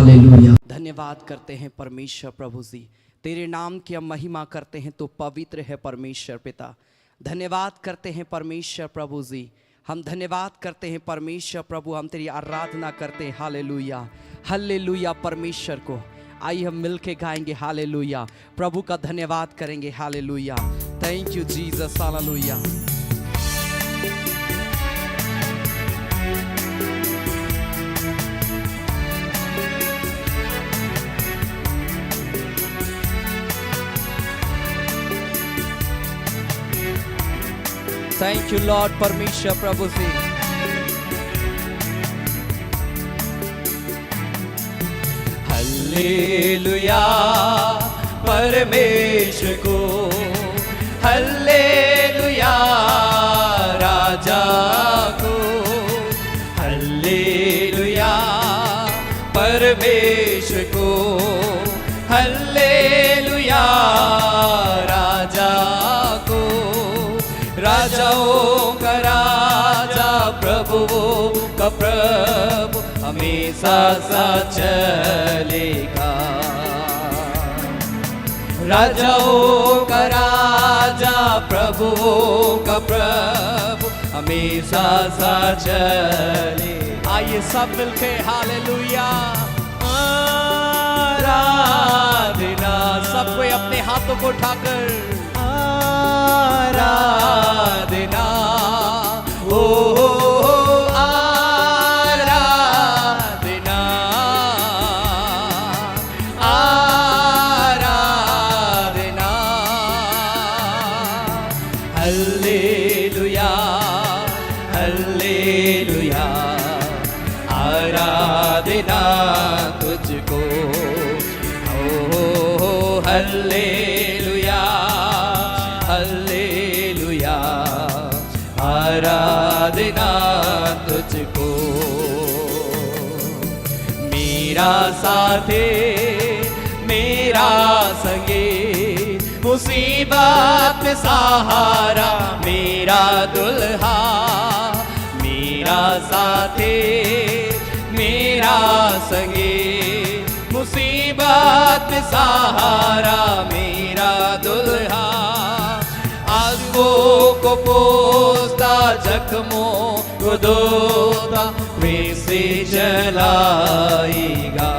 Hallelujah. धन्यवाद करते हैं परमेश्वर प्रभु जी, तेरे नाम की हम महिमा करते हैं तो पवित्र है परमेश्वर पिता। धन्यवाद करते हैं परमेश्वर प्रभु जी, हम धन्यवाद करते हैं परमेश्वर प्रभु, हम तेरी आराधना करते हैं। हालेलुया हालेलुया परमेश्वर को। आइए हम मिलके गाएंगे हालेलुया, प्रभु का धन्यवाद करेंगे। Hallelujah, thank you Jesus. Hallelujah. Thank you Lord परमेश्वर प्रभु जी। हल्लेलुया परमेश्वर को, हल्लेलुया राजा को, हल्लेलुया परमेश्वर को, हल्लेलुया राजा को। राजाओं का राजा, प्रभुओं का प्रभु हमेशा सा चलेगा। राजाओं का राजा, प्रभुओं का प्रभु हमेशा सा चले। आइए सब मिलके हालेलुया आराधना, सब कोई अपने हाथों को उठाकर आराधना, ओ आराधना, आराधना। हल्लेलुया हल्लेलुया आराधना तुझको, ओ हल्लेलुया हल्लेलुया आराधना तुझको। मेरा साथी मेरा संगी, मुसीबत में सहारा मेरा दुल्हा। मेरा साथी मेरा संगी, मुसीबत में सहारा मेरा दुल्हा। आंसुओं को पोंछता, जख्मों को धोता, वैसे जलाएगा।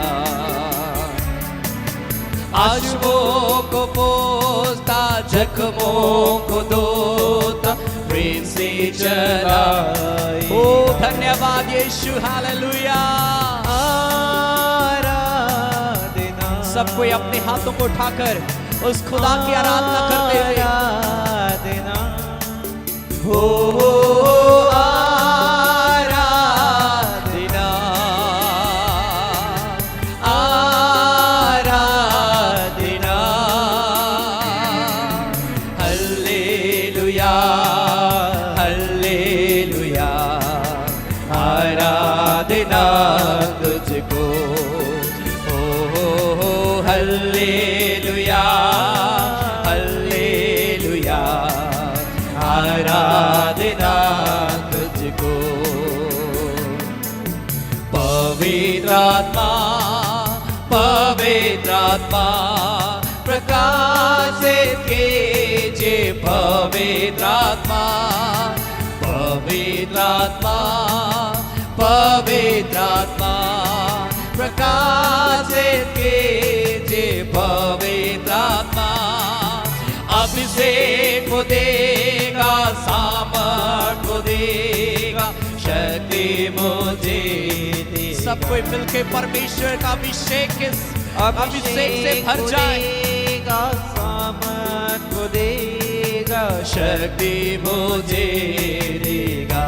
आंसुओं को पोंछता, जख्मों को धोता, वैसे जलाएगा। ओ धन्यवाद यीशु। हालेलुया। आराधना, सब कोई अपने हाथों को उठाकर उस खुदा की आराधना करते हुए आराधना, हो आराधना, आराधना। हल्लेलुया हल्लेलुया आराधना तुझको, हो हल्लेलुया हल्लेलुया आराधना तुझको। पवित्र आत्मा पवित्र आत्मा प्रकाशित कीजिए। पवित्र आत्मा पवित्र आत्मा पवित्र आत्मा प्रकाशित कीजिए। पवित्र आत्मा अभिषेक को देगा, सामर्थ को देगा, शक्ति मुझे दे। सब कोई मिलके परमेश्वर का अभिषेक से भर जाए। सामर्थ को देगा, शक्ति मुझे देगा।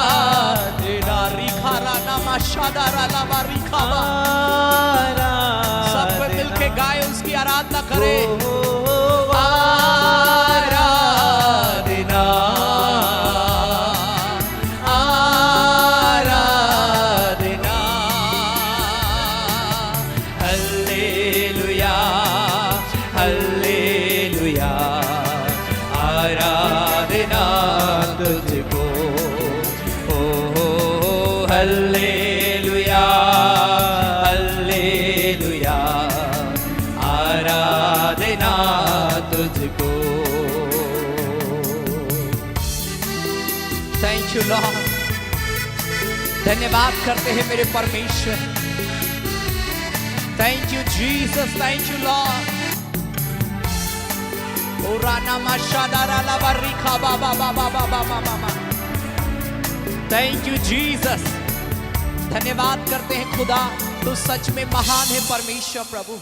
आराधना रिखारा नामा शादारा लामा रिखावा। सब कोई मिलके गाए, उसकी आराधना करे। आराधना आराधना, हल्लेलुया हल्लेलुया आराधना तुझको, ओ हल्लेलुया हल्लेलुया आराधना तुझको। थैंक यू लॉर्ड, धन्यवाद करते हैं मेरे परमेश्वर। Thank you Jesus, thank you lord. ओ राना माशादारा लावारिखा बाबा बाबा बाबा बाबा। थैंक यू जीसस, धन्यवाद करते हैं खुदा, तू सच में महान है परमेश्वर प्रभु।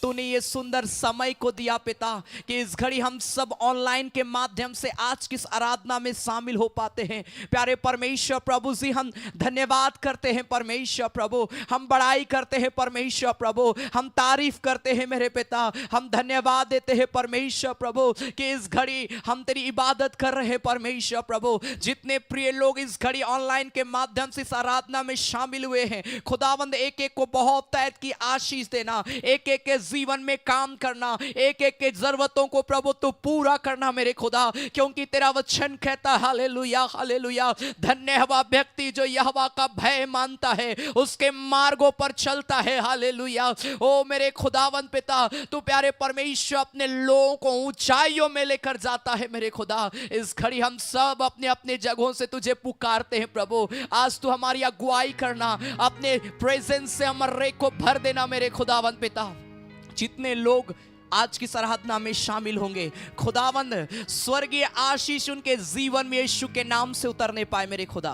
तूने ये सुंदर समय को दिया पिता कि इस घड़ी हम सब ऑनलाइन के माध्यम से आज की इस आराधना में शामिल हो पाते हैं। प्यारे परमेश्वर प्रभु जी, हम धन्यवाद करते हैं परमेश्वर प्रभु, हम बड़ाई करते हैं परमेश्वर प्रभु, हम तारीफ करते हैं मेरे पिता, हम धन्यवाद देते हैं परमेश्वर प्रभु कि इस घड़ी हम तेरी इबादत कर रहे हैं परमेश्वर प्रभु। जितने प्रिय लोग इस घड़ी ऑनलाइन के माध्यम से इस आराधना में शामिल हुए हैं, खुदावंद एक एक को बहुत तैत की आशीष देना, एक एक के जीवन में काम करना, एक एक के जरूरतों को प्रभु तू पूरा करना मेरे खुदा, क्योंकि तेरा वचन कहता है हालेलुया हालेलुया, धन्य है वह व्यक्ति जो यहोवा का भय मानता है, उसके मार्गों पर चलता है। हालेलुया। ओ मेरे खुदावंद पिता, तू प्यारे परमेश्वर अपने लोगों को ऊंचाइयों में लेकर जाता है मेरे खुदा। इस घड़ी हम सब अपने अपने जगहों से तुझे पुकारते हैं प्रभु, आज तू हमारी अगुवाई करना, अपने प्रेजेंस से हमारे को भर देना मेरे खुदावंद पिता। जितने लोग आज की आराधना में शामिल होंगे खुदावंद, स्वर्गीय आशीष उनके जीवन में यीशु के नाम से उतरने पाए मेरे खुदा।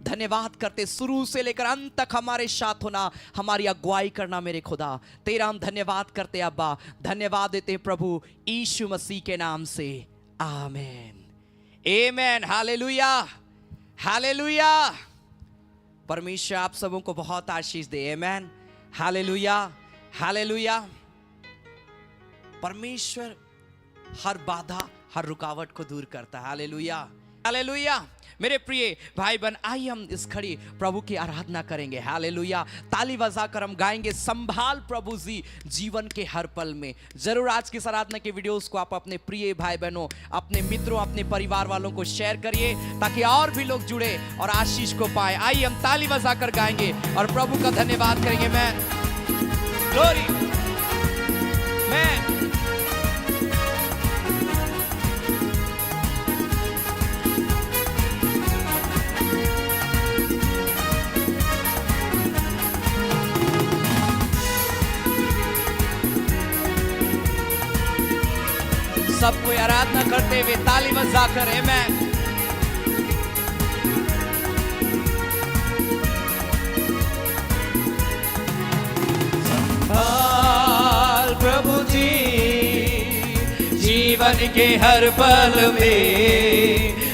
धन्यवाद करते, शुरू से लेकर अंत तक हमारे साथ होना, हमारी अगुवाई करना मेरे खुदा। तेरा हम धन्यवाद करते अब्बा, धन्यवाद देते प्रभु यीशु मसीह के नाम से, आमीन आमीन। Hallelujah hallelujah. परमेश्वर आप सबों को बहुत आशीष दे। आमीन हालेलुया हालेलुया। परमेश्वर हर बाधा हर रुकावट को दूर करता है। Hallelujah hallelujah. मेरे प्रिय भाई बहन, आइए हम इस घड़ी प्रभु की आराधना करेंगे। हालेलुया। ताली बजाकर हम गाएंगे, संभाल प्रभु जी जीवन के हर पल में। जरूर आज की आराधना के वीडियोस को आप अपने प्रिय भाई बहनों, अपने मित्रों, अपने परिवार वालों को शेयर करिए ताकि और भी लोग जुड़े और आशीष को पाए। आइए हम ताली बजाकर गाएंगे और प्रभु का धन्यवाद करेंगे। मैं ग्लोरी मैं सबको आराधना करते हुए ताली बजाकर आमीन। संभाल प्रभु जी जीवन के हर पल में,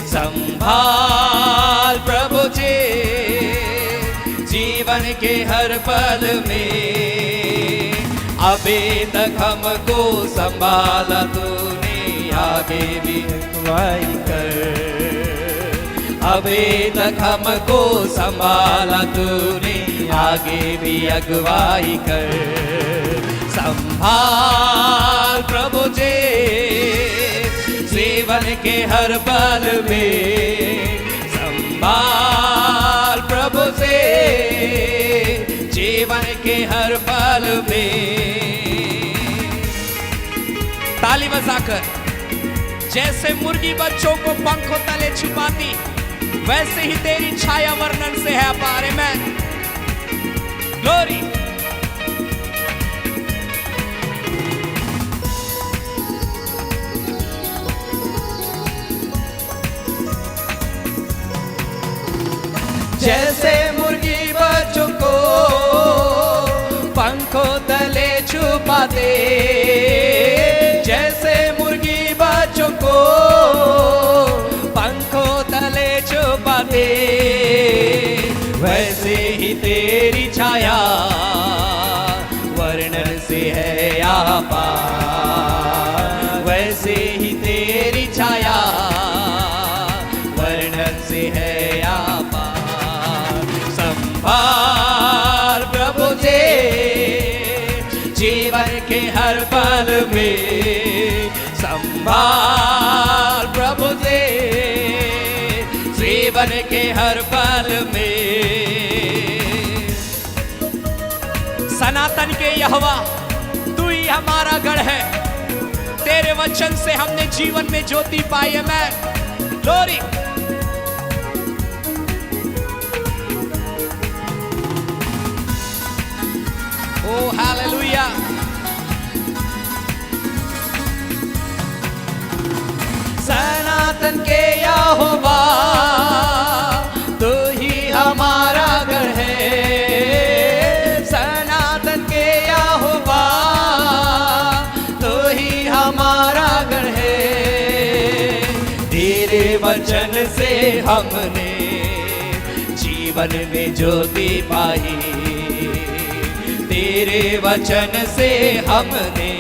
संभाल प्रभु जी जीवन के हर पल में। अभी तक हमको संभाला तूने, आगे भी अगुवाई कर। अभी तक हमको संभाला तूने, आगे भी अगुवाई कर। संभाल प्रभु जी जीवन के हर पल में, संभाल प्रभु जी जीवन के हर पल में। ताली बजाकर, जैसे मुर्गी बच्चों को पंखों तले छुपाती, वैसे ही तेरी छाया वर्णन से है पारे में। ग्लोरी। जैसे मुर्गी बच्चों को पंखों तले छुपाते, जैसे मुर्गी बच्चों को पंखों तले छुपाते, वैसे ही तेरी छाया वर्णन से है यहाँ पार। वैसे ही तेरी छाया वर्णन से है यहाँ पार। संभाल प्रभु जी जीवन के हर पल में, संभाल प्रभु जी जीवन के हर पल में। सनातन के यहोवा, तू ही हमारा गढ़ है। तेरे वचन से हमने जीवन में ज्योति पाई है। मैं ग्लोरी। ओ हालेलुया। सनातन के यहोवा, तू ही हमारा गढ़ है। सनातन के यहोवा, तू ही हमारा गढ़ है। तेरे वचन से हमने जीवन में ज्योति पाई। तेरे वचन से हमने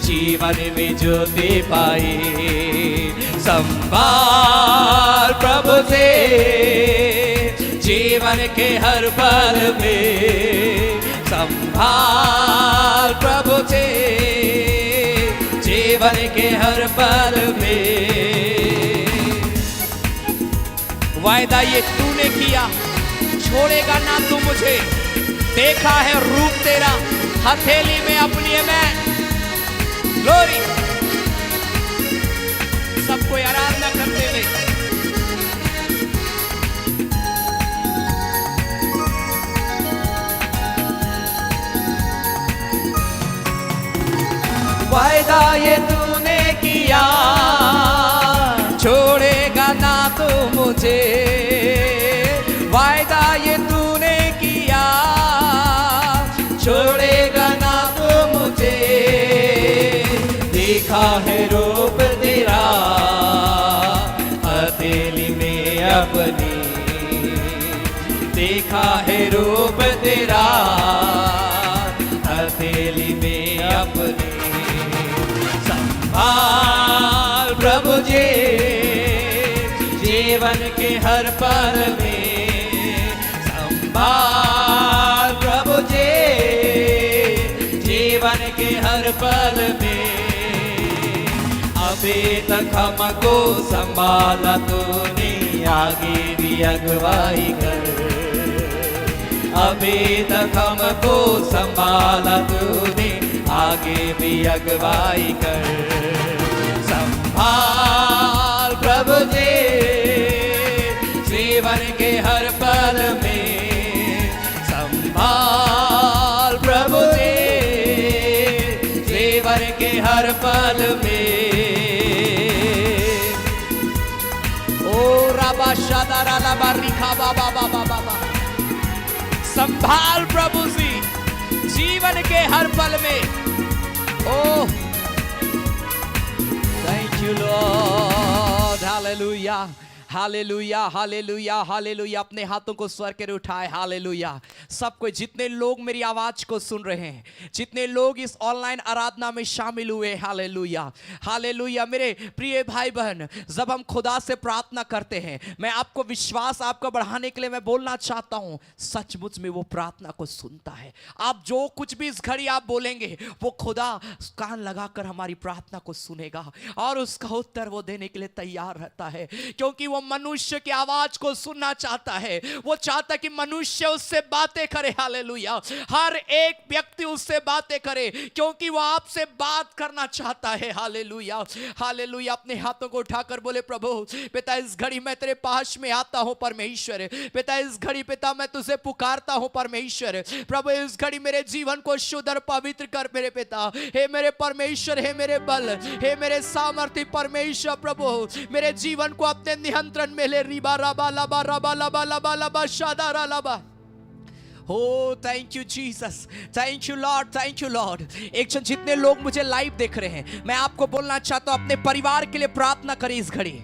जीवन में ज्योति पाई। संभाल प्रभु से जीवन के हर पल में। संभाल प्रभु से जीवन के हर पल में। वायदा ये तूने किया, छोड़ेगा ना तू मुझे। देखा है रूप तेरा हथेली में अपनी है मैं। ग्लोरी। सबको आराधना करते हुए वायदा ये तूने किया, छोड़ेगा ना तू मुझे। वायदा ये तूने किया, छोड़ेगा ना तू मुझे। देखा है रूप तेरा हथेली में अपनी। देखा है रूप तेरा हथेली में अपनी। संभाल प्रभु जी जीवन के हर पल में। संभाल प्रभु जी जीवन के हर पल में। अभी तक हमको संभाला तूने, आगे भी अगुवाई कर। अभी तक हमको संभाला तूने, आगे भी अगुवाई कर। संभाल प्रभु जी जीवन के हर पल में। संभाल प्रभु जी जीवन के हर पल में। ओ राबा शादारा लाबा रिखा बाबा बाबा बाबा। संभाल प्रभु जी जीवन के हर पल में। Oh thank you Lord. Hallelujah hallelujah hallelujah hallelujah. अपने हाथों को स्वर के उठाए। हालेलुया। सब कोई, जितने लोग मेरी आवाज को सुन रहे हैं, जितने लोग इस ऑनलाइन आराधना में शामिल हुए, हालेलुया हालेलुया। मेरे प्रिय भाई बहन, जब हम खुदा से प्रार्थना करते हैं, मैं आपको विश्वास आपका बढ़ाने के लिए मैं बोलना चाहता हूं, सचमुच में वो प्रार्थना को सुनता है। आप जो कुछ भी इस घड़ी आप बोलेंगे, वो खुदा कान लगाकर हमारी प्रार्थना को सुनेगा और उसका उत्तर वो देने के लिए तैयार रहता है, क्योंकि वो मनुष्य की आवाज को सुनना चाहता है। वो चाहता कि मनुष्य उससे बातें करे। हालेलुया। हर एक व्यक्ति उससे बातें करे, क्योंकि वो आपसे बात करना चाहता है। Hallelujah hallelujah. अपने हाथों को उठाकर बोले, प्रभु पिता इस घड़ी मैं तेरे पास में आता हूं परमेश्वर। पिता इस घड़ी पिता मैं तुझे पुकारता हूं परमेश्वर। प्रभु इस घड़ी मेरे जीवन को शुद्ध और पवित्र कर मेरे पिता। हे मेरे परमेश्वर, हे मेरे बल, हे मेरे सामर्थ्य परमेश्वर। प्रभु मेरे जीवन को अपने नियंत्रण में ले। रिबा रबा लबा रबा लबा लबा लबा शादारा लबा। Oh, thank you Jesus, thank you Lord, thank you Lord। एक जन जितने लोग मुझे लाइव देख रहे हैं, मैं आपको बोलना चाहता हूं, अपने परिवार के लिए प्रार्थना करें इस घड़ी।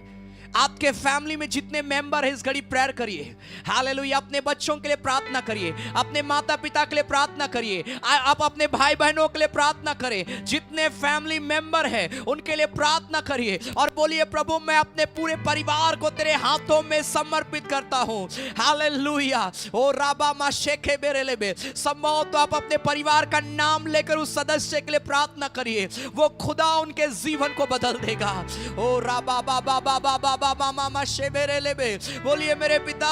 आपके फैमिली में जितने मेंबर हैं इस घड़ी प्रेयर करिए। हालेलुया। अपने बच्चों के लिए प्रार्थना करिए, अपने माता पिता के लिए प्रार्थना करिए, आप अपने भाई बहनों के लिए प्रार्थना करें। जितने फैमिली मेंबर हैं उनके लिए प्रार्थना करिए और बोलिए, प्रभु मैं अपने पूरे परिवार को तेरे हाथों में समर्पित करता हूं। हालेलुया। ओ राबा मा शेखे बेरेलेबे। संभव तो आप अपने परिवार का नाम लेकर उस सदस्य के लिए प्रार्थना करिए, वो खुदा उनके जीवन को बदल देगा। ओ राबा बाबा बाबा राबा मामा मशे मेरे लेबे। बोलिए मेरे पिता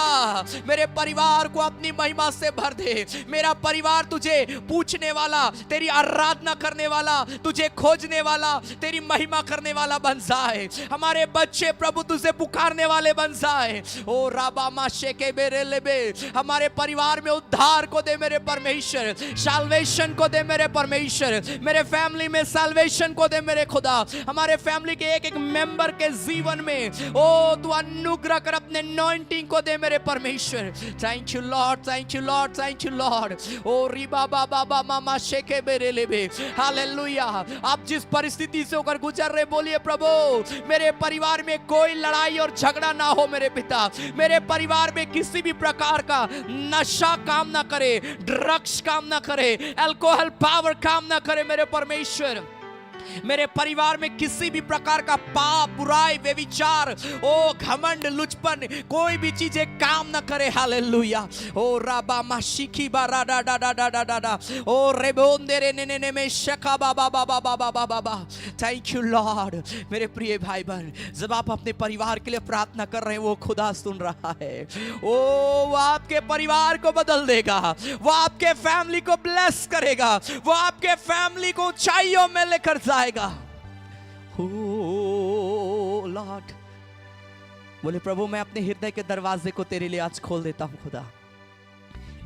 मेरे परिवार को अपनी महिमा से भर दे। मेरा परिवार तुझे पूछने वाला, तेरी आराधना करने वाला, तुझे खोजने वाला, तेरी महिमा करने वाला बन जाए। हमारे बच्चे प्रभु तुझे पुकारने वाले बन जाए। ओ राबा माशे के बेरे लेबे। हमारे परिवार में उद्धार को दे मेरे परमेश्वर, साल्वेशन को दे मेरे परमेश्वर, मेरे फैमिली में साल्वेशन को दे मेरे खुदा। हमारे फैमिली के एक एक मेंबर के जीवन में ओ तू अनुग्रह कर, अपने अनॉइंटिंग को दे मेरे परमेश्वर। Thank you lord, thank you lord, thank you lord. ओ रिबा बाबा बाबा माशे के बेरे लेबे। हालेलुया। आप जिस परिस्थिति से होकर गुजर रहे, बोलिए प्रभु मेरे परिवार में कोई लड़ाई और झगड़ा ना हो मेरे पिता। मेरे परिवार में किसी भी प्रकार का नशा काम ना करे, ड्रग्स काम ना करे, अल्कोहल पावर काम ना करे मेरे परमेश्वर। मेरे परिवार में किसी भी प्रकार का पाप, बुराई, व्यभिचार, ओ घमंड, लुचपन, कोई भी चीजें काम ना करे। हालेलुया। ओ राबा माशिकी बारा डा डा डा डा डा डा। ओ रेबोंदे रे ने ने में शका बाबा बाबा बाबा बाबा बा। Thank you Lord. मेरे प्रिय भाई बहन, जब आप अपने परिवार के लिए प्रार्थना कर रहे हैं, वो खुदा सुन रहा है। ओ वो आपके परिवार को बदल देगा, वो आपके फैमिली को ब्लेस करेगा, वो आपके फैमिली को ऊंचाइयों में लेकर जाएगा। लॉर्ड, बोले प्रभु मैं अपने हृदय के दरवाजे को तेरे लिए आज खोल देता हूं खुदा।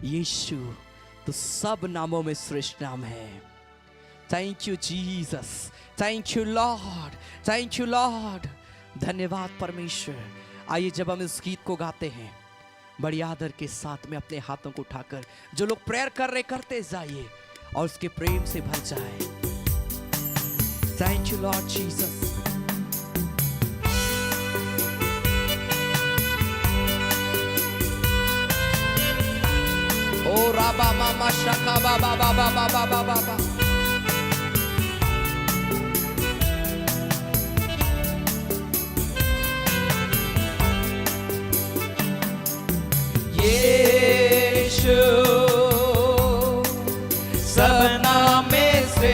यीशु तो सब नामों में श्रेष्ठ नाम है। Thank you Jesus, thank you lord, thank you Lord. धन्यवाद परमेश्वर। आइए जब हम इस गीत को गाते हैं, बड़ी आदर के साथ में अपने हाथों को उठाकर जो लोग प्रेयर कर रहे करते जाइए और उसके प्रेम से भर जाए। Thank you, Lord Jesus. Oh, Rabba Mama Shaka Baba Baba Baba Baba Baba. Yeshu sabna mein se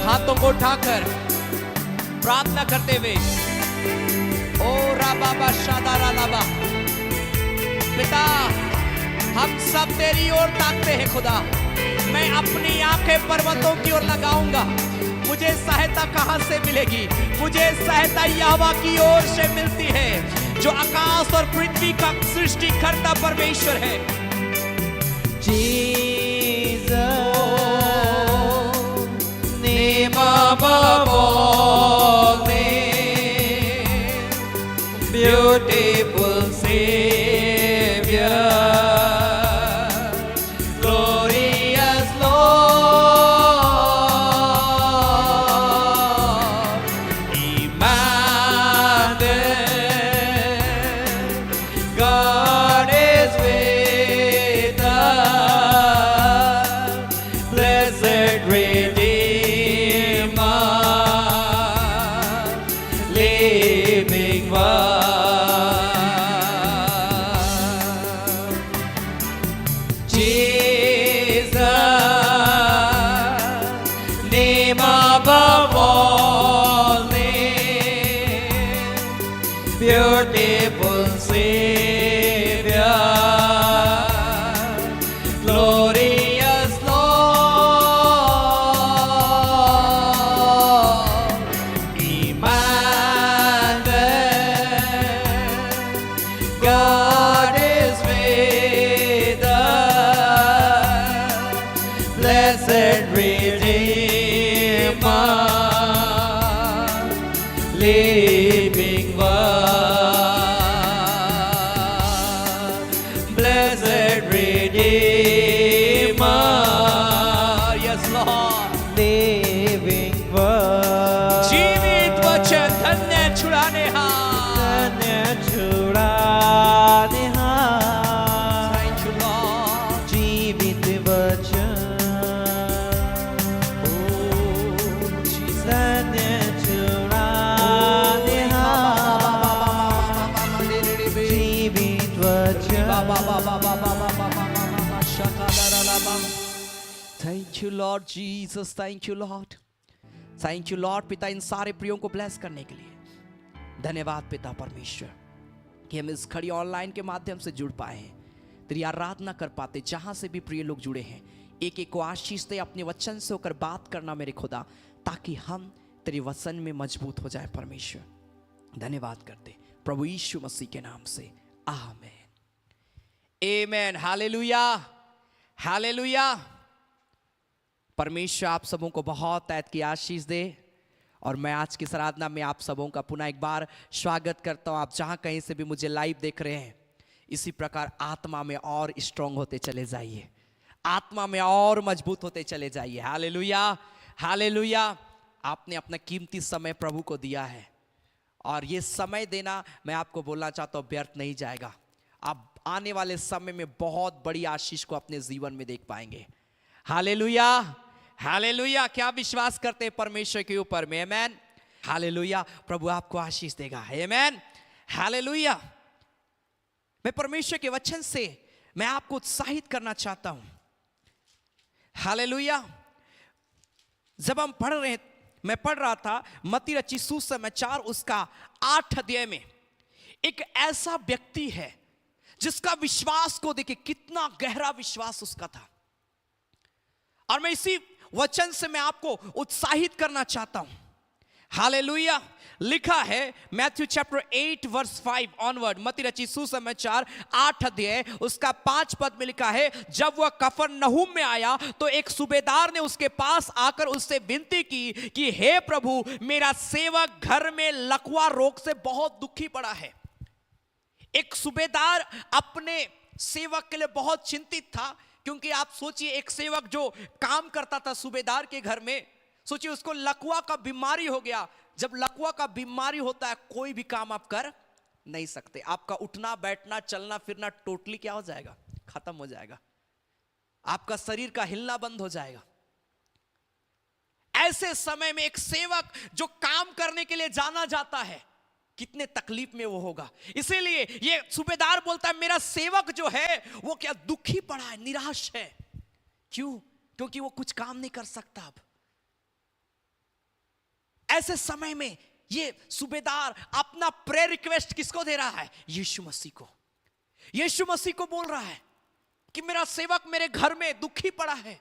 हाथों को उठाकर प्रार्थना करते हुए ओ राबा शादारा लाबा। पिता हम सब तेरी ओर ताकते हैं खुदा। मैं अपनी आंखें पर्वतों की ओर लगाऊंगा। मुझे सहायता कहां से मिलेगी? मुझे सहायता यहोवा की ओर से मिलती है, जो आकाश और पृथ्वी का सृष्टिकर्ता परमेश्वर है। Jesus name above all names, beautiful Savior, glorious Lord, Emmanuel, God is with Jesus, name above all names, beautiful Savior, glorious Lord, Emmanuel, God is with us, blessed Redeemer, living one, blessed Redeemer, yes Lord, living word, जीवित वचन धन्य छुड़ाने हाथ, धन्य छुड़ाने हाथ, Thank you Lord, जीवित वचन, धन्य छुड़ाने हाथ, जीवित वचन, Thank you Lord Jesus, thank you Lord, thank you Lord पिता इन सारे प्रियों को ब्लेस करने के लिए धन्यवाद पिता परमेश्वर कि हम इस खड़ी ऑनलाइन के माध्यम से जुड़ पाए हैं, तेरी आराधना कर पाते, जहां से भी प्रिय लोग जुड़े हैं एक एक को आशीष दे, अपने वचन से होकर बात करना मेरे खुदा, ताकि हम तेरे वचन में मजबूत हो जाए परमेश्वर। धन्यवाद करते प्रभु यीशु मसीह के नाम से, आमेन, आमेन, हालेलुया, हालेलुया। परमेश्वर आप सबों को बहुत ऐत की आशीष दे, और मैं आज की आराधना में आप सबों का पुनः एक बार स्वागत करता हूं। आप जहां कहीं से भी मुझे लाइव देख रहे हैं, इसी प्रकार आत्मा में और स्ट्रांग होते चले जाइए, आत्मा में और मजबूत होते चले जाइए। Hallelujah, hallelujah. आपने अपना कीमती समय प्रभु को दिया है, और ये समय देना मैं आपको बोलना चाहता हूं व्यर्थ नहीं जाएगा। आप आने वाले समय में बहुत बड़ी आशीष को अपने जीवन में देख पाएंगे। Hallelujah, hallelujah. क्या विश्वास करते हैं परमेश्वर के ऊपर में? आमेन, हालेलुया। प्रभु आपको आशीष देगा। आमेन, हालेलुया। मैं परमेश्वर के वचन से मैं आपको उत्साहित करना चाहता हूं। हालेलुया। जब हम पढ़ रहे, मैं पढ़ रहा था मत्ती रचित सुसमाचार उसका 8 अध्याय में, एक ऐसा व्यक्ति है जिसका विश्वास को देखिए, कितना गहरा विश्वास उसका था। और मैं इसी वचन से मैं आपको उत्साहित करना चाहता हूं। हालेलुया। लिखा है मैथ्यू चैप्टर 8 वर्स 5 ऑनवर्ड, मत्ती रचित सुसमाचार 8 अध्याय उसका 5 पद में लिखा है, जब वह कफरनहूम में आया तो एक सूबेदार ने उसके पास आकर उससे विनती की कि हे प्रभु, मेरा सेवक घर में लकवा रोग से बहुत दुखी पड़ा है। एक सूबेदार अपने सेवक के लिए बहुत चिंतित था, क्योंकि आप सोचिए एक सेवक जो काम करता था सूबेदार के घर में, सोचिए उसको लकवा का बीमारी हो गया। जब लकवा का बीमारी होता है, कोई भी काम आप कर नहीं सकते, आपका उठना बैठना चलना फिरना टोटली क्या हो जाएगा? खत्म हो जाएगा, आपका शरीर का हिलना बंद हो जाएगा। ऐसे समय में एक सेवक जो काम करने के लिए जाना जाता है, कितने तकलीफ में वो होगा। इसीलिए ये सूबेदार बोलता है, मेरा सेवक जो है वो क्या दुखी पड़ा है, निराश है। क्यों? क्योंकि वो कुछ काम नहीं कर सकता। अब ऐसे समय में ये सूबेदार अपना प्रेयर रिक्वेस्ट किसको दे रहा है? यीशु मसीह को। यीशु मसीह को बोल रहा है कि मेरा सेवक मेरे घर में दुखी पड़ा है।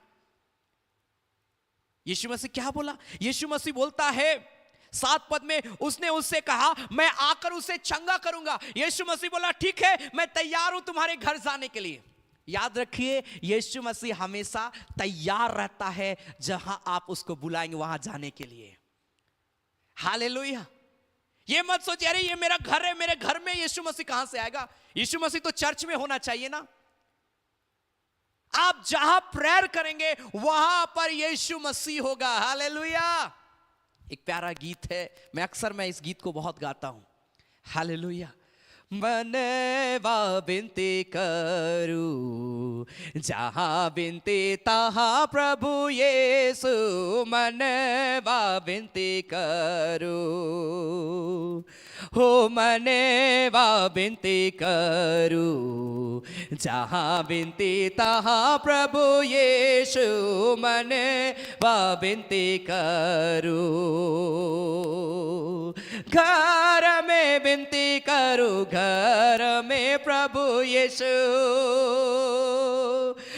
यीशु मसीह क्या बोला? यीशु मसीह बोलता है 7 पद में, उसने उससे कहा मैं आकर उसे चंगा करूंगा। यीशु मसीह बोला ठीक है, मैं तैयार हूं तुम्हारे घर जाने के लिए। याद रखिए, यीशु मसीह हमेशा तैयार रहता है, जहां आप उसको बुलाएंगे वहां जाने के लिए। हालेलुया। ये मत सोचिए अरे ये मेरा घर है, मेरे घर में यीशु मसीह कहां से आएगा? यीशु मसीह तो चर्च में होना चाहिए ना। आप जहां प्रेयर करेंगे वहां पर यीशु मसीह होगा। हालेलुया। एक प्यारा गीत है, मैं इस गीत को बहुत गाता हूं। हालेलुया। मनवा बिनती करूं, जहां बिनती तहां प्रभु यीशु, मनवा बिनती करूं, हो मने वा बिनती करूं, जहां बिनती तहां प्रभु यीशु मने वा बिनती करूं। घर में बिनती करूं, घर में प्रभु यीशु,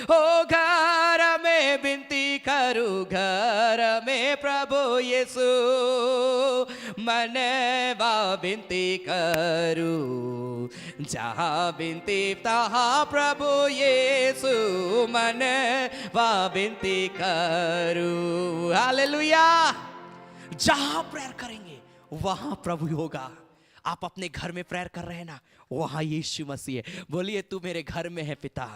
ओ घर में बिनती करूं, घर में प्रभु यीशु मने वा बिनती करूं, जहां बिनती तहां प्रभु यीशु मने वा बिनती करूं। हालेलुया। जहां प्रेयर करेंगे वहां प्रभु होगा। आप अपने घर में प्रेयर कर रहे हैं ना, वहां यीशु मसीह है। बोलिए तू मेरे घर में है पिता।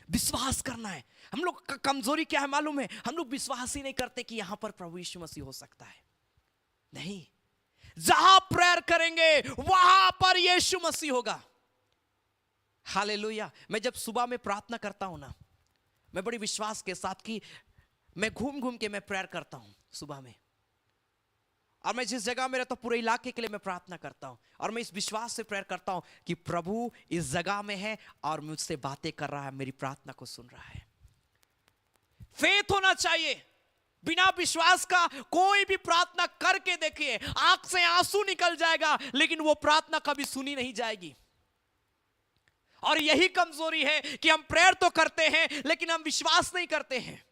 विश्वास करना है। हम लोग का कमजोरी क्या है मालूम है? हम लोग विश्वास ही नहीं करते कि यहां पर प्रभु यीशु मसीह हो सकता है। नहीं, जहां प्रेयर करेंगे वहां पर यीशु मसीह होगा। हालेलुया। मैं जब सुबह में प्रार्थना करता हूं ना, मैं बड़ी विश्वास के साथ कि मैं घूम घूम के मैं प्रेयर करता हूं सुबह में, और मैं जिस जगह में रहता हूं पूरे इलाके के लिए मैं प्रार्थना करता हूं, और मैं इस विश्वास से प्रेयर करता हूं कि प्रभु इस जगह में है और मुझसे बातें कर रहा है, मेरी प्रार्थना को सुन रहा है। फेथ होना चाहिए। बिना विश्वास का कोई भी प्रार्थना करके देखिए, आंख से आंसू निकल जाएगा लेकिन वो प्रार्थना कभी सुनी नहीं जाएगी। और यही कमजोरी है कि हम प्रेयर तो करते हैं लेकिन हम विश्वास नहीं करते हैं।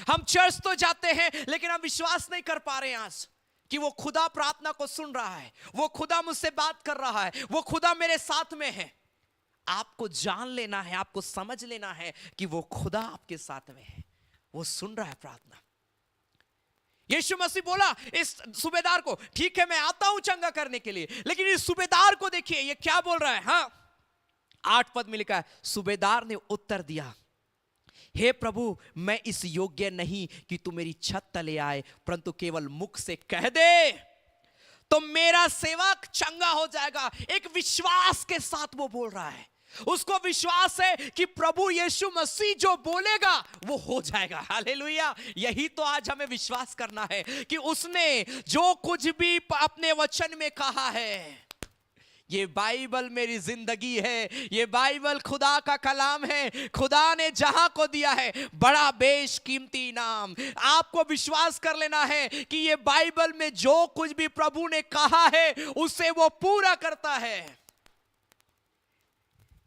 हम चर्च तो जाते हैं लेकिन हम विश्वास नहीं कर पा रहे हैं आज कि वो खुदा प्रार्थना को सुन रहा है, वो खुदा मुझसे बात कर रहा है, वो खुदा मेरे साथ में है। आपको जान लेना है, आपको समझ लेना है कि वो खुदा आपके साथ में है, वो सुन रहा है प्रार्थना। यीशु मसीह बोला इस सूबेदार को, ठीक है मैं आता हूं चंगा करने के लिए, लेकिन इस सूबेदार को देखिए ये क्या बोल रहा है। हाँ, 8 पद में लिखा है, सूबेदार ने उत्तर दिया, हे प्रभु मैं इस योग्य नहीं कि तू मेरी छत तले आए, परंतु केवल मुख से कह दे तो मेरा सेवक चंगा हो जाएगा। एक विश्वास के साथ वो बोल रहा है। उसको विश्वास है कि प्रभु यीशु मसीह जो बोलेगा वो हो जाएगा। हालेलुया। यही तो आज हमें विश्वास करना है कि उसने जो कुछ भी अपने वचन में कहा है, ये बाइबल मेरी जिंदगी है, ये बाइबल खुदा का कलाम है। खुदा ने जहां को दिया है बड़ा बेशकीमती इनाम। आपको विश्वास कर लेना है कि ये बाइबल में जो कुछ भी प्रभु ने कहा है उसे वो पूरा करता है।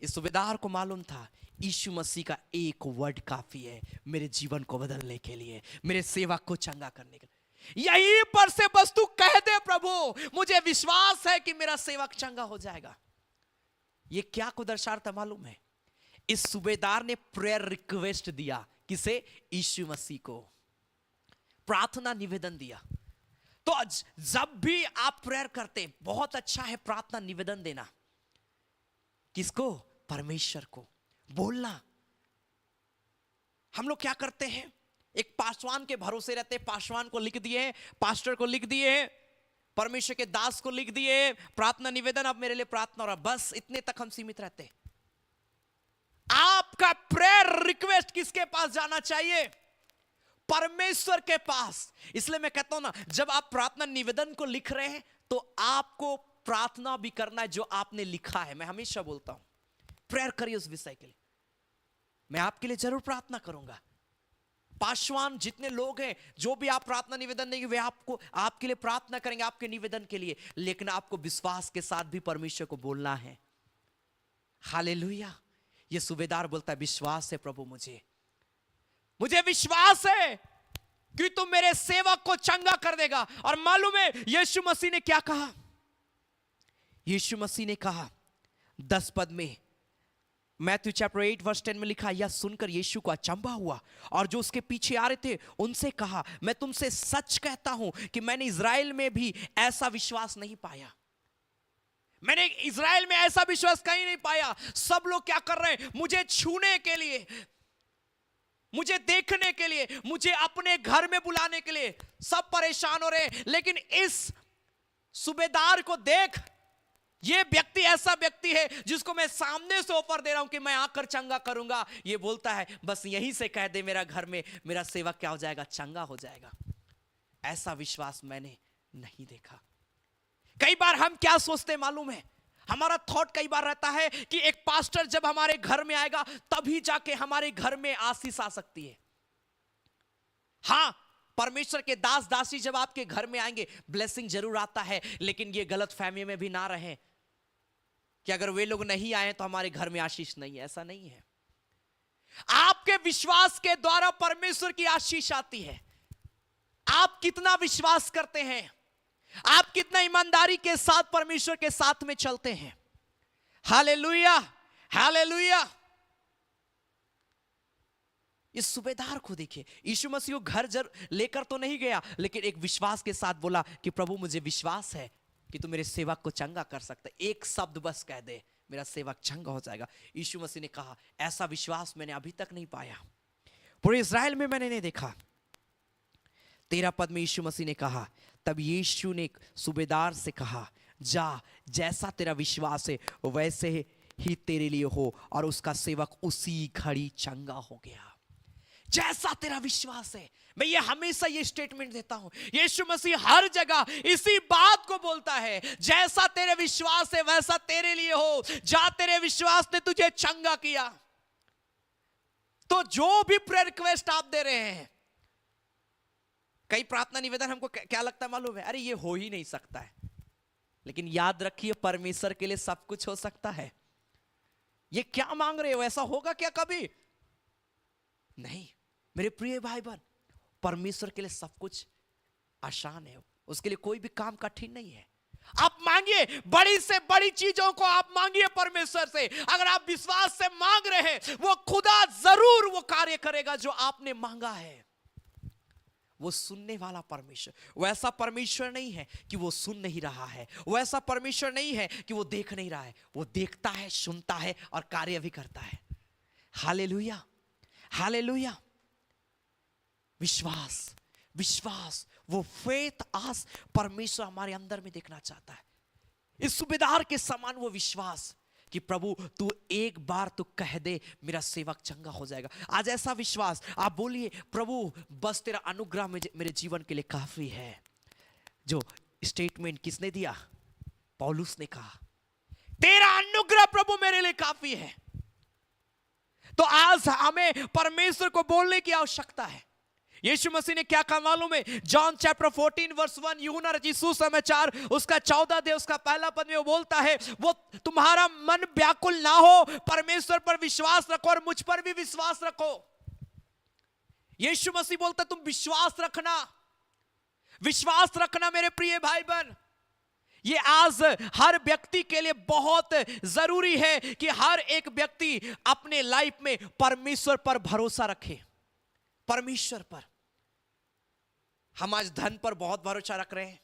इस सूबेदार को मालूम था यीशु मसीह का एक वर्ड काफी है मेरे जीवन को बदलने के लिए, मेरे सेवक को चंगा करने के लिए। यहीं पर से बस तू कह दे प्रभु, मुझे विश्वास है कि मेरा सेवक चंगा हो जाएगा। ये क्या को दर्शाता मालूम है? इस सूबेदार ने प्रेयर रिक्वेस्ट दिया। किसे? यीशु मसीह को। प्रार्थना निवेदन दिया। तो जब भी आप प्रेयर करते, बहुत अच्छा है प्रार्थना निवेदन देना। किसको? परमेश्वर को बोलना। हम लोग क्या करते हैं, एक पासवान के भरोसे रहते, पासवान को लिख दिए, पास्टर को लिख दिए, परमेश्वर के दास को लिख दिए, प्रार्थना निवेदन अब मेरे लिए प्रार्थना, और बस इतने तक हम सीमित रहते। आपका प्रेयर रिक्वेस्ट किसके पास जाना चाहिए? परमेश्वर के पास। इसलिए मैं कहता हूं ना, जब आप प्रार्थना निवेदन को लिख रहे हैं तो आपको प्रार्थना भी करना है जो आपने लिखा है। मैं हमेशा बोलता हूं प्रेयर करिए उस विषय के लिए। मैं आपके लिए जरूर प्रार्थना करूंगा। पासवान जितने लोग हैं, जो भी आप प्रार्थना निवेदन देंगे वे आपके लिए प्रार्थना करेंगे, आपके निवेदन के लिए। लेकिन आपको विश्वास के साथ भी परमेश्वर को बोलना है। हालेलुया। ये सूबेदार बोलता है विश्वास है प्रभु, मुझे विश्वास है कि तुम मेरे सेवक को चंगा कर देगा। और मालूम है यीशु मसीह ने क्या कहा? यीशु मसीह ने कहा 10 पद में, मैथ्यू चैप्टर 8 वर्स 10 में लिखा, यह सुनकर यीशु को अचंभा हुआ और जो उसके पीछे आ रहे थे उनसे कहा, मैं तुमसे सच कहता हूं कि मैंने इज़राइल में भी ऐसा विश्वास नहीं पाया। मैंने इज़राइल में ऐसा विश्वास कहीं नहीं पाया। सब लोग क्या कर रहे हैं? मुझे छूने के लिए, मुझे देखने के लिए, मुझे अपने घर में बुलाने के लिए सब परेशान हो रहे हैं। लेकिन इस सूबेदार को देख, ये व्यक्ति ऐसा व्यक्ति है जिसको मैं सामने से ऑफर दे रहा हूं कि मैं आकर चंगा करूंगा। ये बोलता है बस यहीं से कह दे मेरा घर में मेरा सेवक क्या हो जाएगा? चंगा हो जाएगा। ऐसा विश्वास मैंने नहीं देखा। कई बार हम क्या सोचते हैं मालूम है, हमारा थॉट कई बार रहता है कि एक पास्टर जब हमारे घर में आएगा तभी जाके हमारे घर में आशीष आ सकती है। हां, परमेश्वर के दास दासी जब आपके घर में आएंगे ब्लेसिंग जरूर आता है, लेकिन ये गलत फहमी में भी ना रहे कि अगर वे लोग नहीं आए तो हमारे घर में आशीष नहीं है। ऐसा नहीं है। आपके विश्वास के द्वारा परमेश्वर की आशीष आती है। आप कितना विश्वास करते हैं, आप कितना ईमानदारी के साथ परमेश्वर के साथ में चलते हैं। Hallelujah, hallelujah. इस सूबेदार को देखिए, यीशु मसीह को घर लेकर तो नहीं गया, लेकिन एक विश्वास के साथ बोला कि प्रभु मुझे विश्वास है कि तू मेरे सेवक को चंगा कर सकता है। एक शब्द बस कह दे, मेरा सेवक चंगा हो जाएगा। यीशु मसीह ने कहा ऐसा विश्वास मैंने अभी तक नहीं पाया, पूरे इज़राइल में मैंने नहीं देखा। 13 पद में यीशु मसीह ने कहा, तब यीशु ने सूबेदार से कहा, जा, जैसा तेरा विश्वास है वैसे ही तेरे लिए हो। और उसका सेवक उसी घड़ी चंगा हो गया। जैसा तेरा विश्वास है। मैं ये हमेशा ये स्टेटमेंट देता हूं, यीशु मसीह हर जगह इसी बात को बोलता है, जैसा तेरे विश्वास है वैसा तेरे लिए हो। जा, तेरे विश्वास ने तुझे चंगा किया। तो जो भी प्रेयर रिक्वेस्ट आप दे रहे हैं, कई प्रार्थना निवेदन हमको क्या लगता है मालूम है, अरे ये हो ही नहीं सकता है। लेकिन याद रखिए, परमेश्वर के लिए सब कुछ हो सकता है। ये क्या मांग रहे हो, ऐसा होगा क्या कभी? नहीं मेरे प्रिय भाई बहन, परमेश्वर के लिए सब कुछ आसान है। उसके लिए कोई भी काम कठिन नहीं है। आप मांगिए, बड़ी से बड़ी चीजों को आप मांगिए परमेश्वर से। अगर आप विश्वास से मांग रहे हैं, वो खुदा जरूर वो कार्य करेगा जो आपने मांगा है। वो सुनने वाला परमेश्वर, वो ऐसा परमेश्वर नहीं है कि वो सुन नहीं रहा है, वो ऐसा परमेश्वर नहीं है कि वो देख नहीं रहा है। वो देखता है, सुनता है और कार्य भी करता है। Hallelujah, hallelujah. विश्वास, विश्वास, वो फेथ, आस परमेश्वर हमारे अंदर में देखना चाहता है। इस सूबेदार के समान वो विश्वास कि प्रभु तू एक बार तो कह दे, मेरा सेवक चंगा हो जाएगा। आज ऐसा विश्वास आप बोलिए, प्रभु बस तेरा अनुग्रह मेरे जीवन के लिए काफी है। जो स्टेटमेंट किसने दिया? पौलुस ने कहा, तेरा अनुग्रह प्रभु मेरे लिए काफी है। तो आज हमें परमेश्वर को बोलने की आवश्यकता है। यीशु मसीह ने क्या कहा मालूम है? जॉन चैप्टर 14 वर्स 1, यूहन्ना रचित सुसमाचार उसका 14 अध्याय उसका पहला पद में वो बोलता है, वो तुम्हारा मन व्याकुल ना हो, परमेश्वर पर विश्वास रखो और मुझ पर भी विश्वास रखो। यीशु मसीह बोलता तुम विश्वास रखना, विश्वास रखना मेरे प्रिय भाई बहन। ये आज हर व्यक्ति के लिए बहुत जरूरी है कि हर एक व्यक्ति अपने लाइफ में परमेश्वर पर भरोसा रखे। परमेश्वर पर। हम आज धन पर बहुत भरोसा रख रहे हैं,